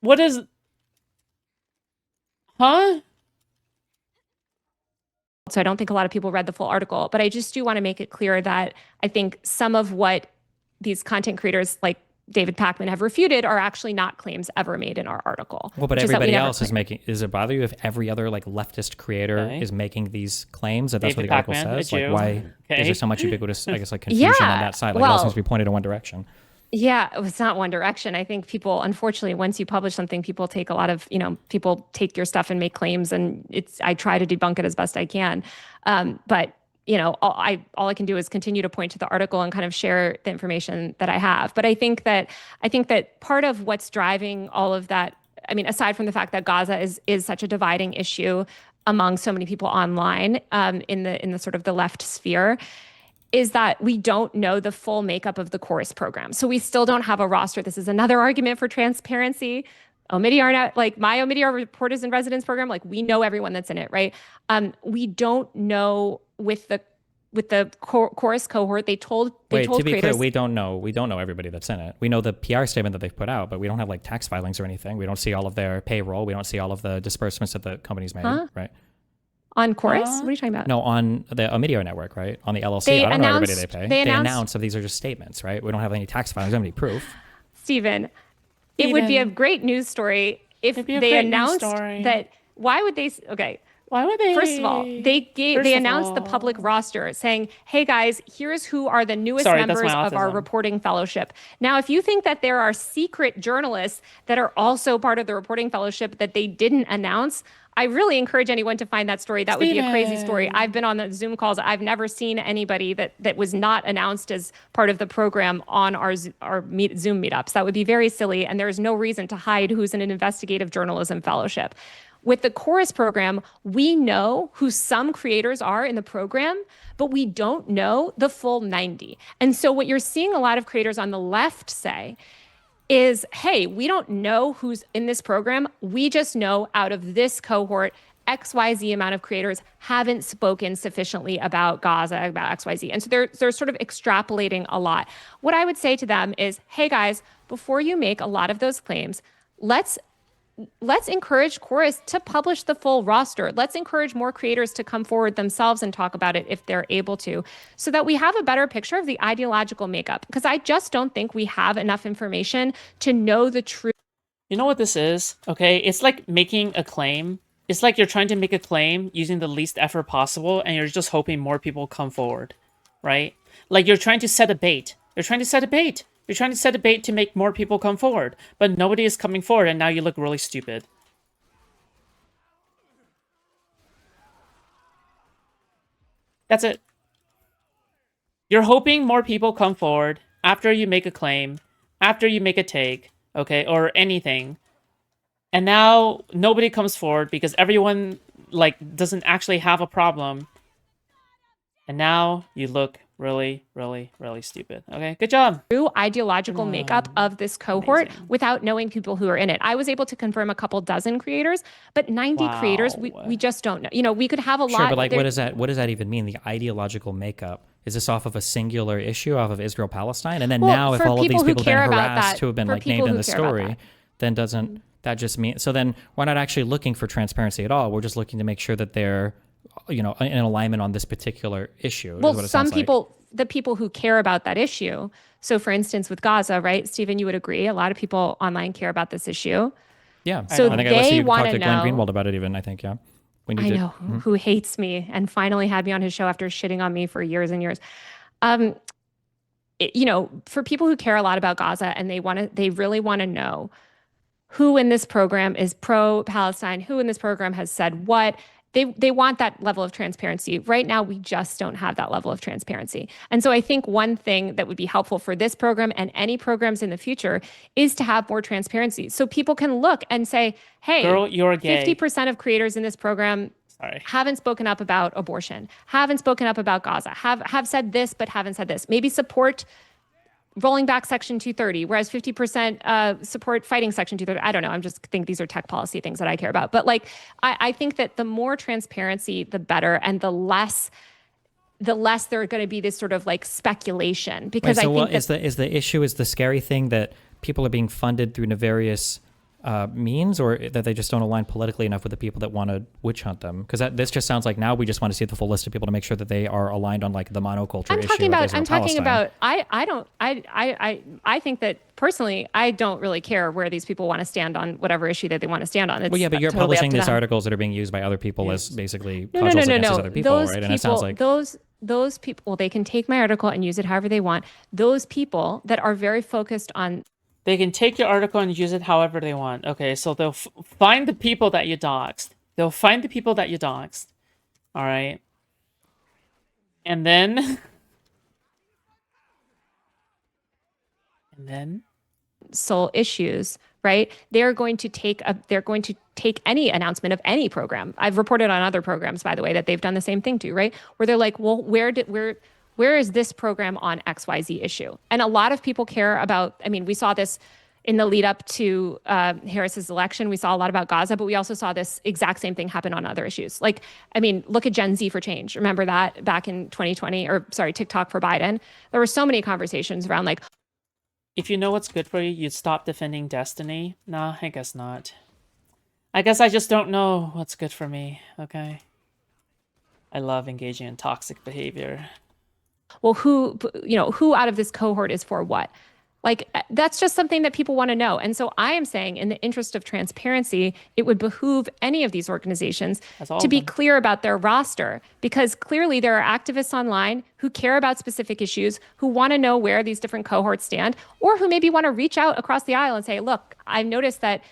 What is... Huh? So I don't think a lot of people read the full article, but I just do want to make it clear that I think some of what these content creators like David Pakman have refuted are actually not claims ever made in our article. Well, but everybody else is making... Does it bother you if every other leftist creator is making these claims? That's David what the article Pakman, says? Why is there so much ubiquitous, confusion on that side? It all seems to be pointed in one direction. Yeah, it's not one direction. I think people, unfortunately, once you publish something, people take a lot of, people take your stuff and make claims, and I try to debunk it as best I can. But all I can do is continue to point to the article and kind of share the information that I have. But I think that part of what's driving all of that, I mean, aside from the fact that Gaza is such a dividing issue among so many people online, in the sort of the left sphere, is that we don't know the full makeup of the chorus program. So we still don't have a roster. This is another argument for transparency. Omidyar, like my Omidyar Reporters in Residence program, like we know everyone that's in it, right? We don't know with the chorus cohort. They told to be creators, clear, we don't know everybody that's in it. We know the PR statement that they've put out, but we don't have like tax filings or anything. We don't see all of their payroll. We don't see all of the disbursements that the company's made, right? On chorus? What are you talking about? No, on the Omidyar network, right? On the LLC. They I don't know everybody announced- they pay. they They announced- announced that these are just statements, right? We don't have any tax filings, we don't have any proof. Stephen, it would be a great news story if they announced that. Why would they? Okay. Why would they? First of all, they announced the public roster saying, "Hey guys, here's who are the newest members of our reporting fellowship." Now, if you think that there are secret journalists that are also part of the reporting fellowship that they didn't announce, I really encourage anyone to find that story. That would be a crazy story. I've been on the Zoom calls. I've never seen anybody that was not announced as part of the program on our Zoom meetups. That would be very silly, and there is no reason to hide who's in an investigative journalism fellowship. With the chorus program, we know who some creators are in the program, but we don't know the full 90. And so what you're seeing a lot of creators on the left say is, hey, we don't know who's in this program. We just know out of this cohort, XYZ amount of creators haven't spoken sufficiently about Gaza, about XYZ. And so they're sort of extrapolating a lot. What I would say to them is, hey guys, before you make a lot of those claims, let's encourage Chorus to publish the full roster. Let's encourage more creators to come forward themselves and talk about it if they're able to, so that we have a better picture of the ideological makeup. Because I just don't think we have enough information to know the truth. You know what this is? Okay, it's like making a claim. It's like you're trying to make a claim using the least effort possible, and you're just hoping more people come forward, right? Like you're trying to set a bait. You're trying to set a bait. You're trying to set a bait to make more people come forward, but nobody is coming forward, and now you look really stupid. That's it. You're hoping more people come forward after you make a claim, after you make a take, okay, or anything. And now nobody comes forward because everyone doesn't actually have a problem. And now you look really, really, really stupid. Okay, good job. True ideological makeup of this cohort without knowing people who are in it. I was able to confirm a couple dozen creators, but 90 creators, we just don't know. You know, we could have a lot. Sure, but like, what does that even mean? The ideological makeup? Is this off of a singular issue, off of Israel-Palestine? And then now, if all of these people have been harassed who have been like named in the story, then doesn't that just mean? So then we're not actually looking for transparency at all. We're just looking to make sure that they're, in alignment on this particular issue. Well, some people, the people who care about that issue. So for instance, with Gaza, right? Stephen, you would agree. A lot of people online care about this issue. Yeah. So I think they I listened to want talk to to Glenn know. Greenwald about it even, I think, yeah. I know, who hates me and finally had me on his show after shitting on me for years and years. For people who care a lot about Gaza and they really want to know who in this program is pro-Palestine, who in this program has said what. They want that level of transparency. Right now, we just don't have that level of transparency. And so I think one thing that would be helpful for this program and any programs in the future is to have more transparency. So people can look and say, hey, girl, you're gay. 50% of creators in this program haven't spoken up about abortion, haven't spoken up about Gaza, have said this, but haven't said this. Maybe support rolling back Section 230, whereas 50% support fighting Section 230. I don't know. I'm just think these are tech policy things that I care about. But I think that the more transparency, the better, and the less there are going to be this sort of speculation. Because I think is the issue is the scary thing that people are being funded through nefarious means, or that they just don't align politically enough with the people that want to witch hunt them? Because this just sounds like now we just want to see the full list of people to make sure that they are aligned on the monoculture issue. I think that personally, I don't really care where these people want to stand on whatever issue that they want to stand on. Well, yeah, but you're totally publishing these articles that are being used by other people as basically cudgels against these other people, right? And it sounds like those people, well, they can take my article and use it however they want. Those people that are very focused on. They can take your article and use it however they want. Okay, so they'll find the people that you doxed. They'll find the people that you doxed. All right. And then... Soul issues, right? They're going to take any announcement of any program. I've reported on other programs, by the way, that they've done the same thing too, right? Where they're like, well, where is this program on XYZ issue? And a lot of people care about, I mean, we saw this in the lead up to Harris's election. We saw a lot about Gaza, but we also saw this exact same thing happen on other issues. Like, I mean, look at Gen Z for Change. Remember that back in 2020, or sorry, TikTok for Biden? There were so many conversations around like, if you know what's good for you, you'd stop defending Destiny? Nah, I guess not. I guess I just don't know what's good for me, okay? I love engaging in toxic behavior. Well, who out of this cohort is for what? Like, that's just something that people want to know. And so I am saying, in the interest of transparency, it would behoove any of these organizations to be clear about their roster, because clearly there are activists online who care about specific issues, who want to know where these different cohorts stand, or who maybe want to reach out across the aisle and say, look, I've noticed that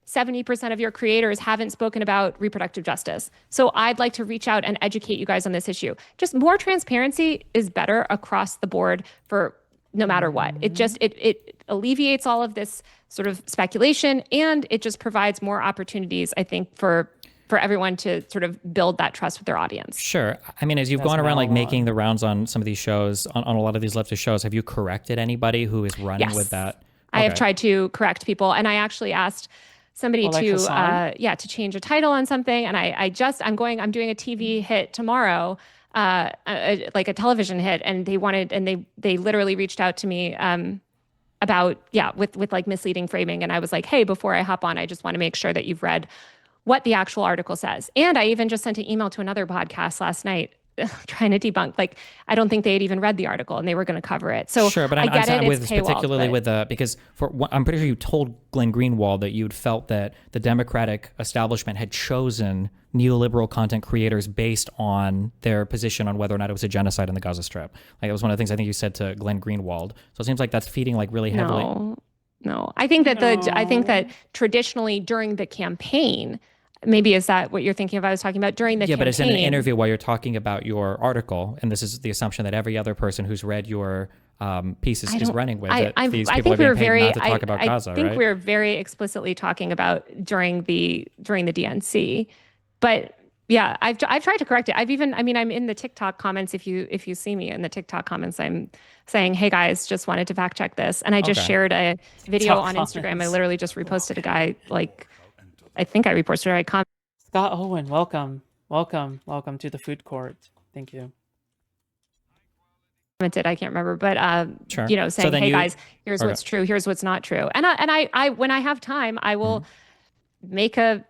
70% of your creators haven't spoken about reproductive justice. So I'd like to reach out and educate you guys on this issue. Just more transparency is better across the board for no matter what. It alleviates all of this sort of speculation, and it just provides more opportunities, I think, for everyone to sort of build that trust with their audience. Sure. I mean, as you've gone around like making the rounds on some of these shows, on a lot of these leftist shows, have you corrected anybody who is running with that? Okay. I have tried to correct people, and I actually asked somebody to change a title on something, and I'm doing a TV hit tomorrow, like a television hit, and they literally reached out to me about with like misleading framing, and I was like, hey, before I hop on, I just want to make sure that you've read what the actual article says. And I even just sent an email to another podcast last night trying to debunk, like, I don't think they had even read the article and they were going to cover it. So sure, but I get it. It's paywalled, particularly with because I'm pretty sure you told Glenn Greenwald that you'd felt that the Democratic establishment had chosen neoliberal content creators based on their position on whether or not it was a genocide in the Gaza Strip. Like, it was one of the things I think you said to Glenn Greenwald. So it seems like that's feeding like really heavily. No. I think that traditionally during the campaign, maybe is that what you're thinking of? I was talking about during the campaign. Yeah, but it's in an interview while you're talking about your article, and this is the assumption that every other person who's read your piece is running with it. These people are being paid not to talk about Gaza, right? I think we're very explicitly talking about during the DNC, but yeah, I've tried to correct it. I'm in the TikTok comments. If you see me in the TikTok comments, I'm saying, hey guys, just wanted to fact check this, and I just shared a video on Instagram. I literally just reposted a guy like. I think I reposted it. Scott Owen, welcome to the food court. Thank you. I can't remember, but sure. Saying, so hey guys, here's what's true, here's what's not true, and I when I have time, I will make a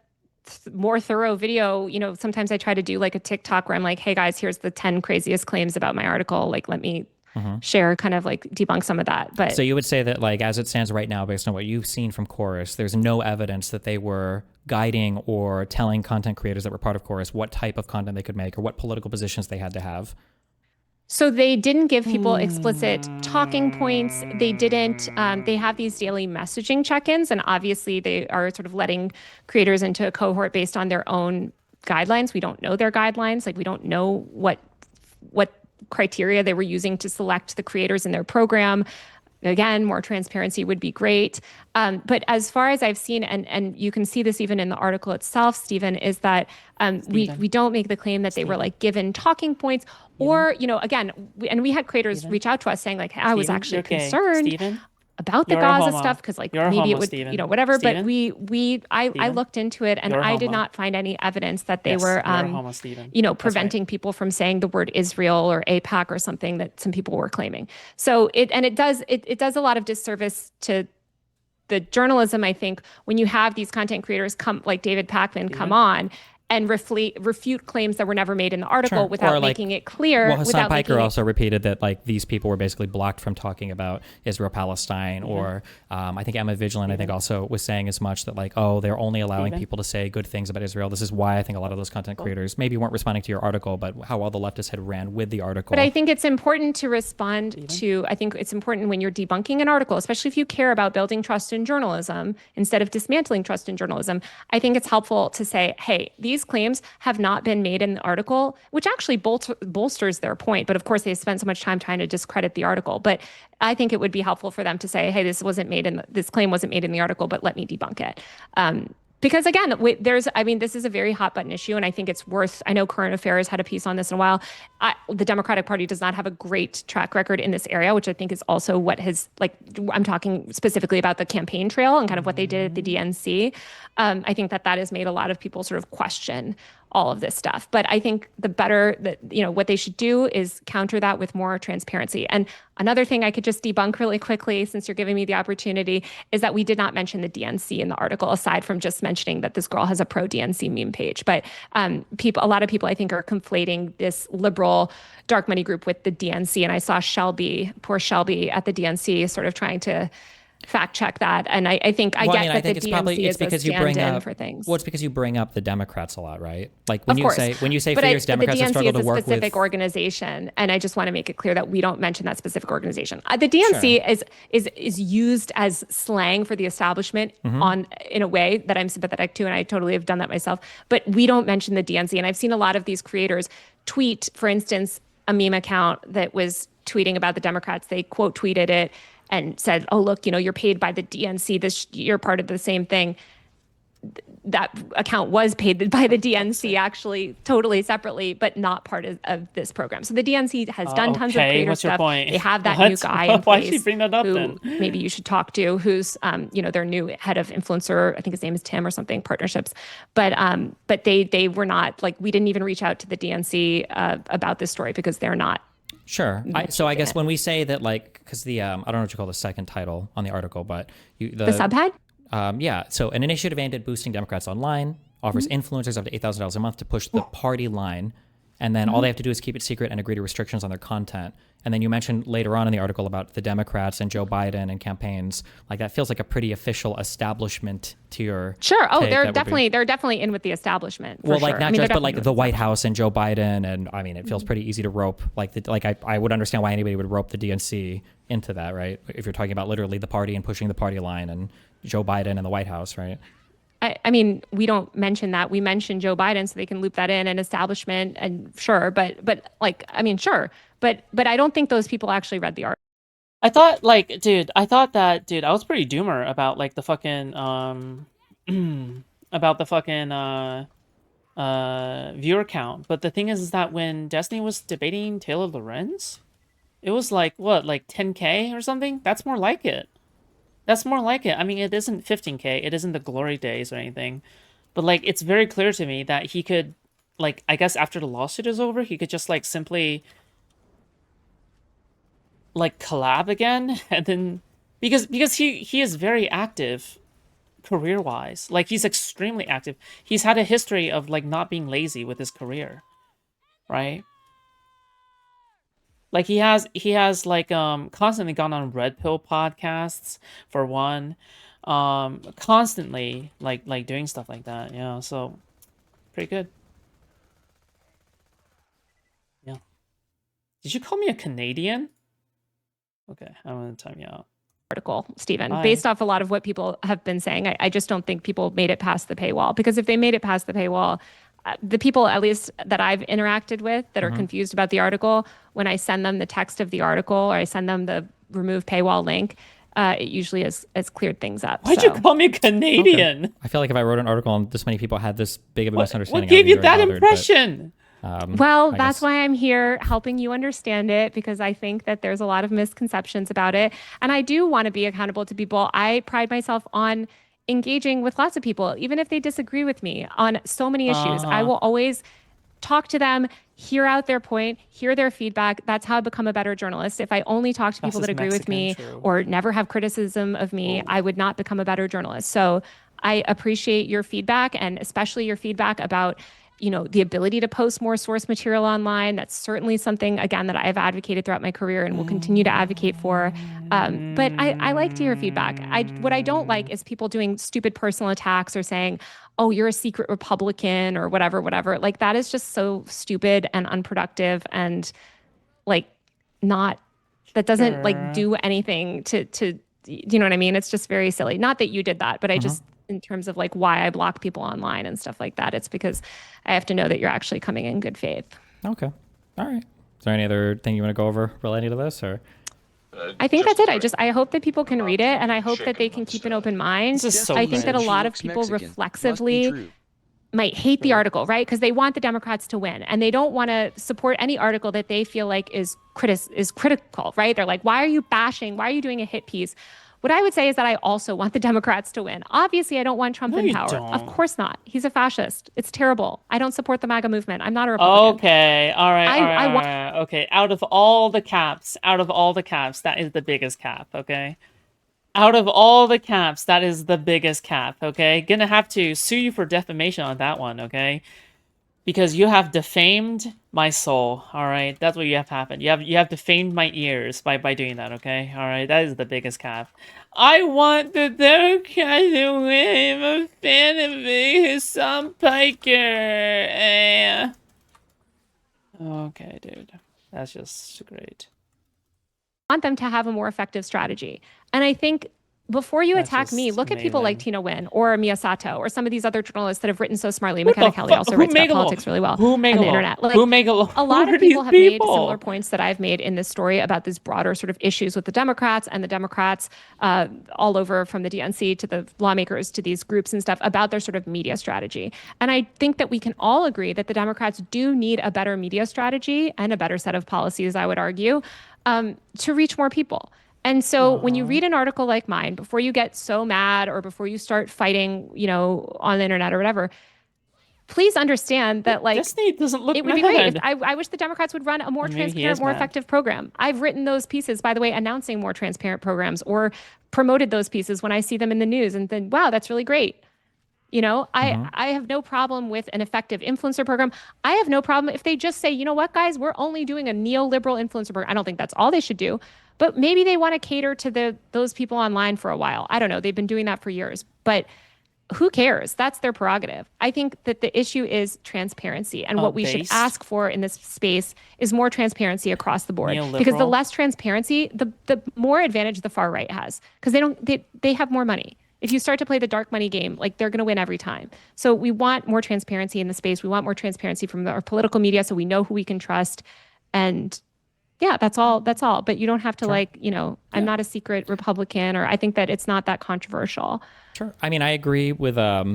more thorough video. Sometimes I try to do like a TikTok where I'm like, hey guys, here's the 10 craziest claims about my article. Like, let me share, kind of like debunk some of that. But so you would say that, like, as it stands right now, based on what you've seen from Chorus, there's no evidence that they were guiding or telling content creators that were part of Chorus what type of content they could make or what political positions they had to have. So they didn't give people explicit talking points. They didn't. They have these daily messaging check-ins, and obviously they are sort of letting creators into a cohort based on their own guidelines. We don't know their guidelines. Like, we don't know what criteria they were using to select the creators in their program. Again, more transparency would be great. But as far as I've seen, and you can see this even in the article itself, Stephen, is that we don't make the claim that they were like given talking points, or, again, we had creators reach out to us saying like, hey, I was actually concerned about the Gaza stuff, because like maybe it would, whatever. Stephen? But I looked into it, and I did not find any evidence that they were, preventing people from saying the word Israel or AIPAC or something that some people were claiming. So it does a lot of disservice to the journalism, I think, when you have these content creators come, like David Pakman, come on and refute claims that were never made in the article Sure. without Or, like, making it clear. Well, Hassan without Piker making it also repeated that like these people were basically blocked from talking about Israel-Palestine, or I think Emma Vigilant, I think also was saying as much, that like, oh, they're only allowing people to say good things about Israel. This is why I think a lot of those content creators maybe weren't responding to your article, but how well the leftists had ran with the article. But I think it's important to respond to, I think it's important when you're debunking an article, especially if you care about building trust in journalism instead of dismantling trust in journalism. I think it's helpful to say, hey, these claims have not been made in the article, which actually bolsters their point. But of course, they spend so much time trying to discredit the article. But I think it would be helpful for them to say, hey, this claim wasn't made in the article, but let me debunk it. Because again, this is a very hot button issue, and I think it's worth, I know Current Affairs had a piece on this in a while. The Democratic Party does not have a great track record in this area, which I think is also what has, like, I'm talking specifically about the campaign trail and kind of what they did at the DNC. I think that has made a lot of people sort of question all of this stuff. But I think what they should do is counter that with more transparency. And another thing I could just debunk really quickly, since you're giving me the opportunity, is that we did not mention the DNC in the article, aside from just mentioning that this girl has a pro DNC meme page. But a lot of people, I think, are conflating this liberal dark money group with the DNC. And I saw poor Shelby at the DNC sort of trying to fact check that. And I think the DNC is a stand-in for things. Well, it's because you bring up the Democrats a lot, right? Like when you say figures Democrats have struggled to work with. The DNC is a specific organization, and I just want to make it clear that we don't mention that specific organization. The DNC is used as slang for the establishment in a way that I'm sympathetic to, and I totally have done that myself. But we don't mention the DNC, and I've seen a lot of these creators tweet, for instance, a meme account that was tweeting about the Democrats. They quote tweeted it and said, oh, look, you're paid by the DNC. You're part of the same thing. That account was paid by the DNC, actually, totally separately, but not part of this program. So the DNC has done tons of creator stuff. They have that new guy in place. Why did you bring that up then? Maybe you should talk to, who's their new head of influencer. I think his name is Tim or something, partnerships. But they were not, like, we didn't even reach out to the DNC about this story because they're not. Sure. So I guess when we say that, like, because the I don't know what you call the second title on the article, but the subhead. Yeah. So an initiative aimed at boosting Democrats online offers influencers up to $8,000 a month to push the party line, and then all they have to do is keep it secret and agree to restrictions on their content. And then you mentioned later on in the article about the Democrats and Joe Biden and campaigns. Like, that feels like a pretty official establishment to your. Sure. Oh, they're definitely in with the establishment. Well, like, not just, but like the White House and Joe Biden, and I mean, it feels pretty easy to rope. I would understand why anybody would rope the DNC into that, right? If you're talking about literally the party and pushing the party line and Joe Biden and the White House, right? I mean, we don't mention that. We mention Joe Biden so they can loop that in, and establishment, and sure, but sure. But I don't think those people actually read the article. I thought, I was pretty doomer about, like, the fucking, viewer count. But the thing is that when Destiny was debating Taylor Lorenz, it was like, what, like 10K or something? That's more like it. I mean, it isn't 15K. It isn't the glory days or anything. But, like, it's very clear to me that he could, like, I guess after the lawsuit is over, he could just, like, simply, like, collab again. And then, because he is very active career-wise. Like, he's extremely active. He's had a history of, like, not being lazy with his career. Right? Like, he has like constantly gone on red pill podcasts for one, constantly like doing stuff like that. Yeah, so pretty good. Yeah. Did you call me a Canadian? Okay, I'm gonna time you out. Article, Stephen, Bye. based off a lot of what people have been saying. I just don't think people made it past the paywall, because if they made it past the paywall, the people, at least that I've interacted with, that are confused about the article, when I send them the text of the article or I send them the remove paywall link, it usually has cleared things up. Why'd you call me Canadian? Okay. I feel like if I wrote an article and this many people had this big of a misunderstanding, What gave you that impression? That's why I'm here helping you understand it, because I think that there's a lot of misconceptions about it. And I do want to be accountable to people. I pride myself on engaging with lots of people, even if they disagree with me on so many issues. I will always talk to them, hear out their point, hear their feedback. That's how I become a better journalist. If I only talk to people that agree with me or never have criticism of me, I would not become a better journalist. So I appreciate your feedback, and especially your feedback about, the ability to post more source material online. That's certainly something, again, that I've advocated throughout my career and will continue to advocate for. But I like to hear feedback. What I don't like is people doing stupid personal attacks or saying, oh, you're a secret Republican or whatever. Like, that is just so stupid and unproductive and like not, that doesn't like do anything to, you know what I mean? It's just very silly. Not that you did that, but I just, in terms of like why I block people online and stuff like that, it's because I have to know that you're actually coming in good faith. Okay. All right. Is there any other thing you want to go over relating to this, or? I think that's it. I hope that people can read it, and I hope that they can keep an open mind. I think that a lot of people reflexively might hate the article, right? Because they want the Democrats to win, and they don't want to support any article that they feel like is critical, right? They're like, why are you bashing? Why are you doing a hit piece? What I would say is that I also want the Democrats to win. Obviously, I don't want Trump in power. Of course not. He's a fascist. It's terrible. I don't support the MAGA movement. I'm not a Republican. Okay, all right. Okay, out of all the caps, that is the biggest cap, okay? Out of all the caps, that is the biggest cap, okay? Gonna have to sue you for defamation on that one, okay? Because you have defamed my soul, all right? That's what you have happened. You have defamed my ears by doing that, okay? All right, that is the biggest cap. I want the Democrats to win. I'm a fan of it. Sam Piker. Okay, dude. That's just great. Want them to have a more effective strategy. And I think before you attack me, look at people like Tina Wynn or Miyasato or some of these other journalists that have written so smartly. McKenna Kelly also writes about politics really well on the internet. Like, a lot of people have made similar points that I've made in this story about these broader sort of issues with the Democrats and the Democrats all over, from the DNC to the lawmakers to these groups and stuff, about their sort of media strategy. And I think that we can all agree that the Democrats do need a better media strategy and a better set of policies, I would argue, to reach more people. And so when you read an article like mine, before you get so mad or before you start fighting, on the internet or whatever, please understand that, like, Destiny doesn't look it would be great. I wish the Democrats would run a more transparent, more effective program. I've written those pieces, by the way, announcing more transparent programs, or promoted those pieces when I see them in the news, and then, wow, that's really great. I have no problem with an effective influencer program. I have no problem if they just say, you know what, guys, we're only doing a neoliberal influencer program. I don't think that's all they should do, but maybe they want to cater to those people online for a while. I don't know. They've been doing that for years, but who cares? That's their prerogative. I think that the issue is transparency, and what we should ask for in this space is more transparency across the board. Because the less transparency, the more advantage the far right has, because they have more money. If you start to play the dark money game, like, they're going to win every time. So we want more transparency in the space. We want more transparency from our political media, so we know who we can trust. And yeah, that's all. But you don't have to I'm not a secret Republican, or I think that it's not that controversial. Sure. I mean, I agree with I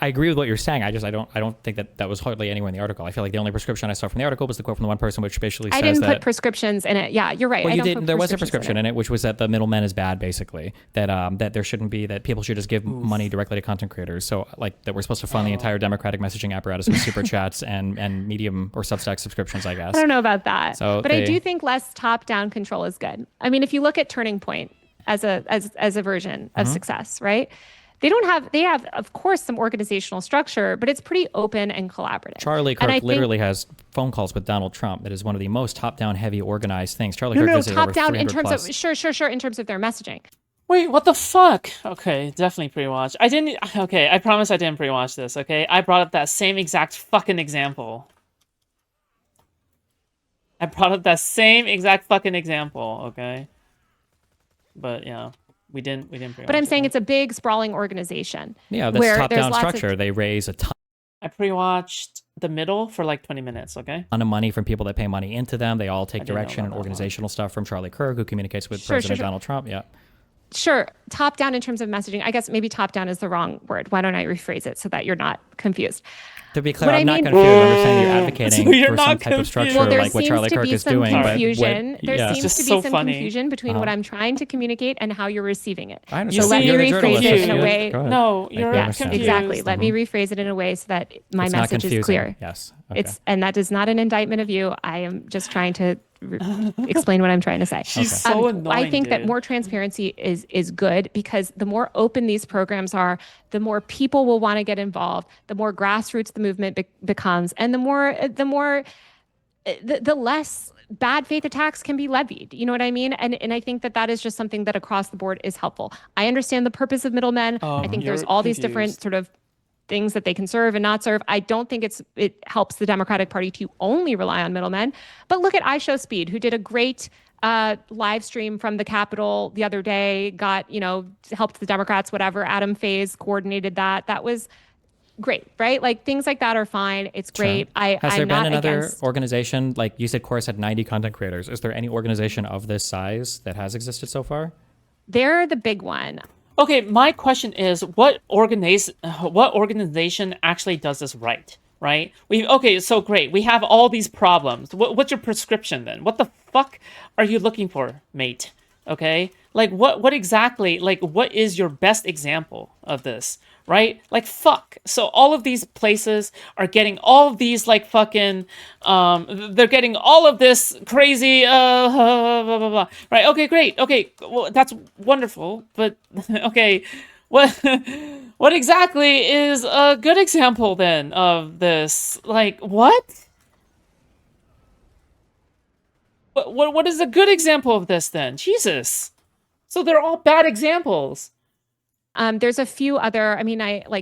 agree with what you're saying. I don't think that was hardly anywhere in the article. I feel like the only prescription I saw from the article was the quote from the one person, which basically says that I didn't put prescriptions in it. Yeah, you're right. Well, you did. There was a prescription in it, which was that the middleman is bad, basically. That there shouldn't be, that people should just give money directly to content creators. So, like, that we're supposed to fund the entire democratic messaging apparatus with super chats and Medium or Substack subscriptions, I guess. I don't know about that. But I do think less top-down control is good. I mean, if you look at Turning Point as a version of success, right? They have, of course, some organizational structure, but it's pretty open and collaborative. Charlie Kirk literally has phone calls with Donald Trump. That is one of the most top-down, heavy, organized things. Charlie Kirk visited over 300 in terms plus. of sure, in terms of their messaging. Wait, what the fuck? Okay, definitely pre-watch. I promise I didn't pre-watch this, okay? I brought up that same exact fucking example. Okay? But, yeah. We didn't pre-watch. But I'm saying it's a big, sprawling organization. Yeah, that's top-down structure. They raise a ton. I pre-watched the middle for like 20 minutes, okay? Ton of money from people that pay money into them. They all take direction and organizational stuff from Charlie Kirk, who communicates with President Donald Trump. Yeah. Sure. Top-down in terms of messaging. I guess maybe top-down is the wrong word. Why don't I rephrase it so that you're not confused? To be clear, I'm not confused. I'm saying you're advocating for some type of structure like what Charlie Kirk is doing. There seems to be some confusion between what I'm trying to communicate and how you're receiving it. I So let me rephrase it in a way. No, you're confused. Exactly. Let me rephrase it in a way so that my message is clear. Yes. And that is not an indictment of you. I am just trying to explain what I'm trying to say. She's so annoying. I think that dude. more transparency is good, because the more open these programs are, the more people will want to get involved, the more grassroots the movement becomes, and the less bad faith attacks can be levied. You know what I mean? And I think that is just something that across the board is helpful. I understand the purpose of middlemen. I think there's all these different sort of things that they can serve and not serve. I don't think it helps the Democratic Party to only rely on middlemen. But look at iShowSpeed, who did a great live stream from the Capitol the other day, helped the Democrats, whatever. Adam Faze coordinated that. That was great, right? Like, things like that are fine. It's great. Has there I'm been not another against... organization, like you said, Chorus had 90 content creators. Is there any organization of this size that has existed so far? They're the big one. Okay, my question is, what organization actually does this right? Right? So great. We have all these problems. What's your prescription then? What the fuck are you looking for, mate? Okay? Like, what exactly, like, what is your best example of this? Right? Like, fuck. So all of these places are getting all of these, like, fucking, they're getting all of this crazy, blah, blah, blah. Right? Okay, great. Okay, well, that's wonderful. But, okay, what exactly is a good example, then, of this? Like, what? What is a good example of this, then? Jesus. So they're all bad examples. There's a few other,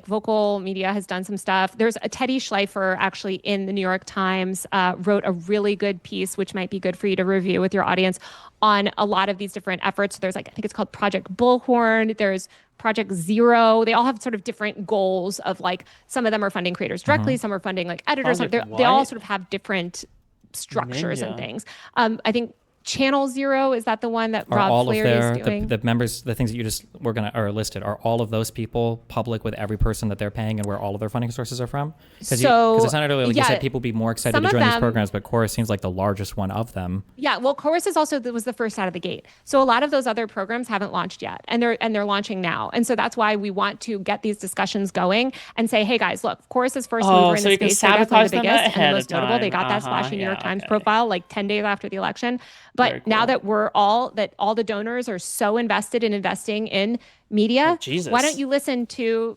Vocal Media has done some stuff. There's a Teddy Schleifer, actually, in the New York Times, wrote a really good piece, which might be good for you to review with your audience, on a lot of these different efforts. There's, I think it's called Project Bullhorn. There's Project Zero. They all have sort of different goals of, like, some of them are funding creators directly, some are funding, like, editors. They all sort of have different structures and things. I think Channel Zero, is that the one that Rob Flaherty is doing? The members, the things that you just are listed, are all of those people public with every person that they're paying and where all of their funding sources are from? Because it sounded earlier like you said people would be more excited to join these programs, but Chorus seems like the largest one of them. Yeah, well, Chorus was the first out of the gate. So a lot of those other programs haven't launched yet, and they're launching now. And so that's why we want to get these discussions going and say, hey guys, look, Chorus is first mover in the space. They're definitely the biggest and the most notable. They got that splashy New York Times profile like 10 days after the election. But now that all the donors are so invested in investing in media, why don't you listen to,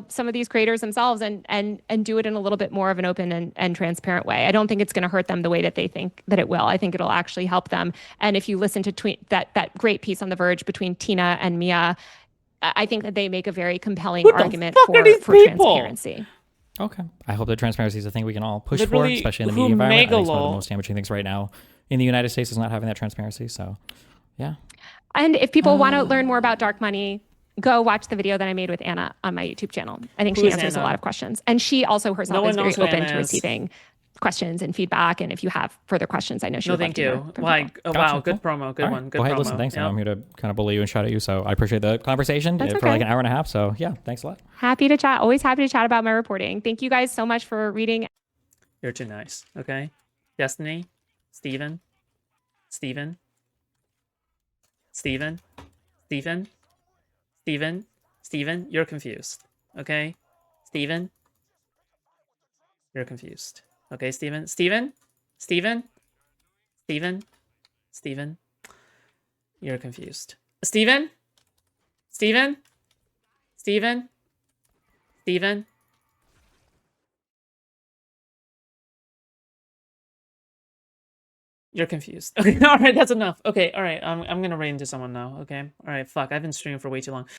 some of these creators themselves and do it in a little bit more of an open and transparent way. I don't think it's going to hurt them the way that they think that it will. I think it'll actually help them. And if you listen to that great piece on The Verge between Tina and Mia, I think that they make a very compelling argument for transparency. Okay. I hope that transparency is a thing we can all push for, especially in the media environment. I think it's one of the most damaging things right now in the United States is not having that transparency. So, yeah. And if people want to learn more about dark money, go watch the video that I made with Anna on my YouTube channel. I think she answers a lot of questions. And she also herself is very open to receiving questions and feedback. And if you have further questions, I know she would love to hear from people. Wow, good promo. Good one. Good promo. Hey, listen, thanks. I'm here to kind of bully you and shout at you. So I appreciate the conversation for like an hour and a half. So yeah, thanks a lot. Happy to chat. Always happy to chat about my reporting. Thank you guys so much for reading. You're too nice. Okay. Destiny, Steven, you're confused. Okay? Steven, you're confused. Okay, Steven, you're confused. Steven, you're confused. Okay, all right, that's enough. Okay, all right, I'm gonna raid into someone now. Okay, all right, fuck, I've been streaming for way too long.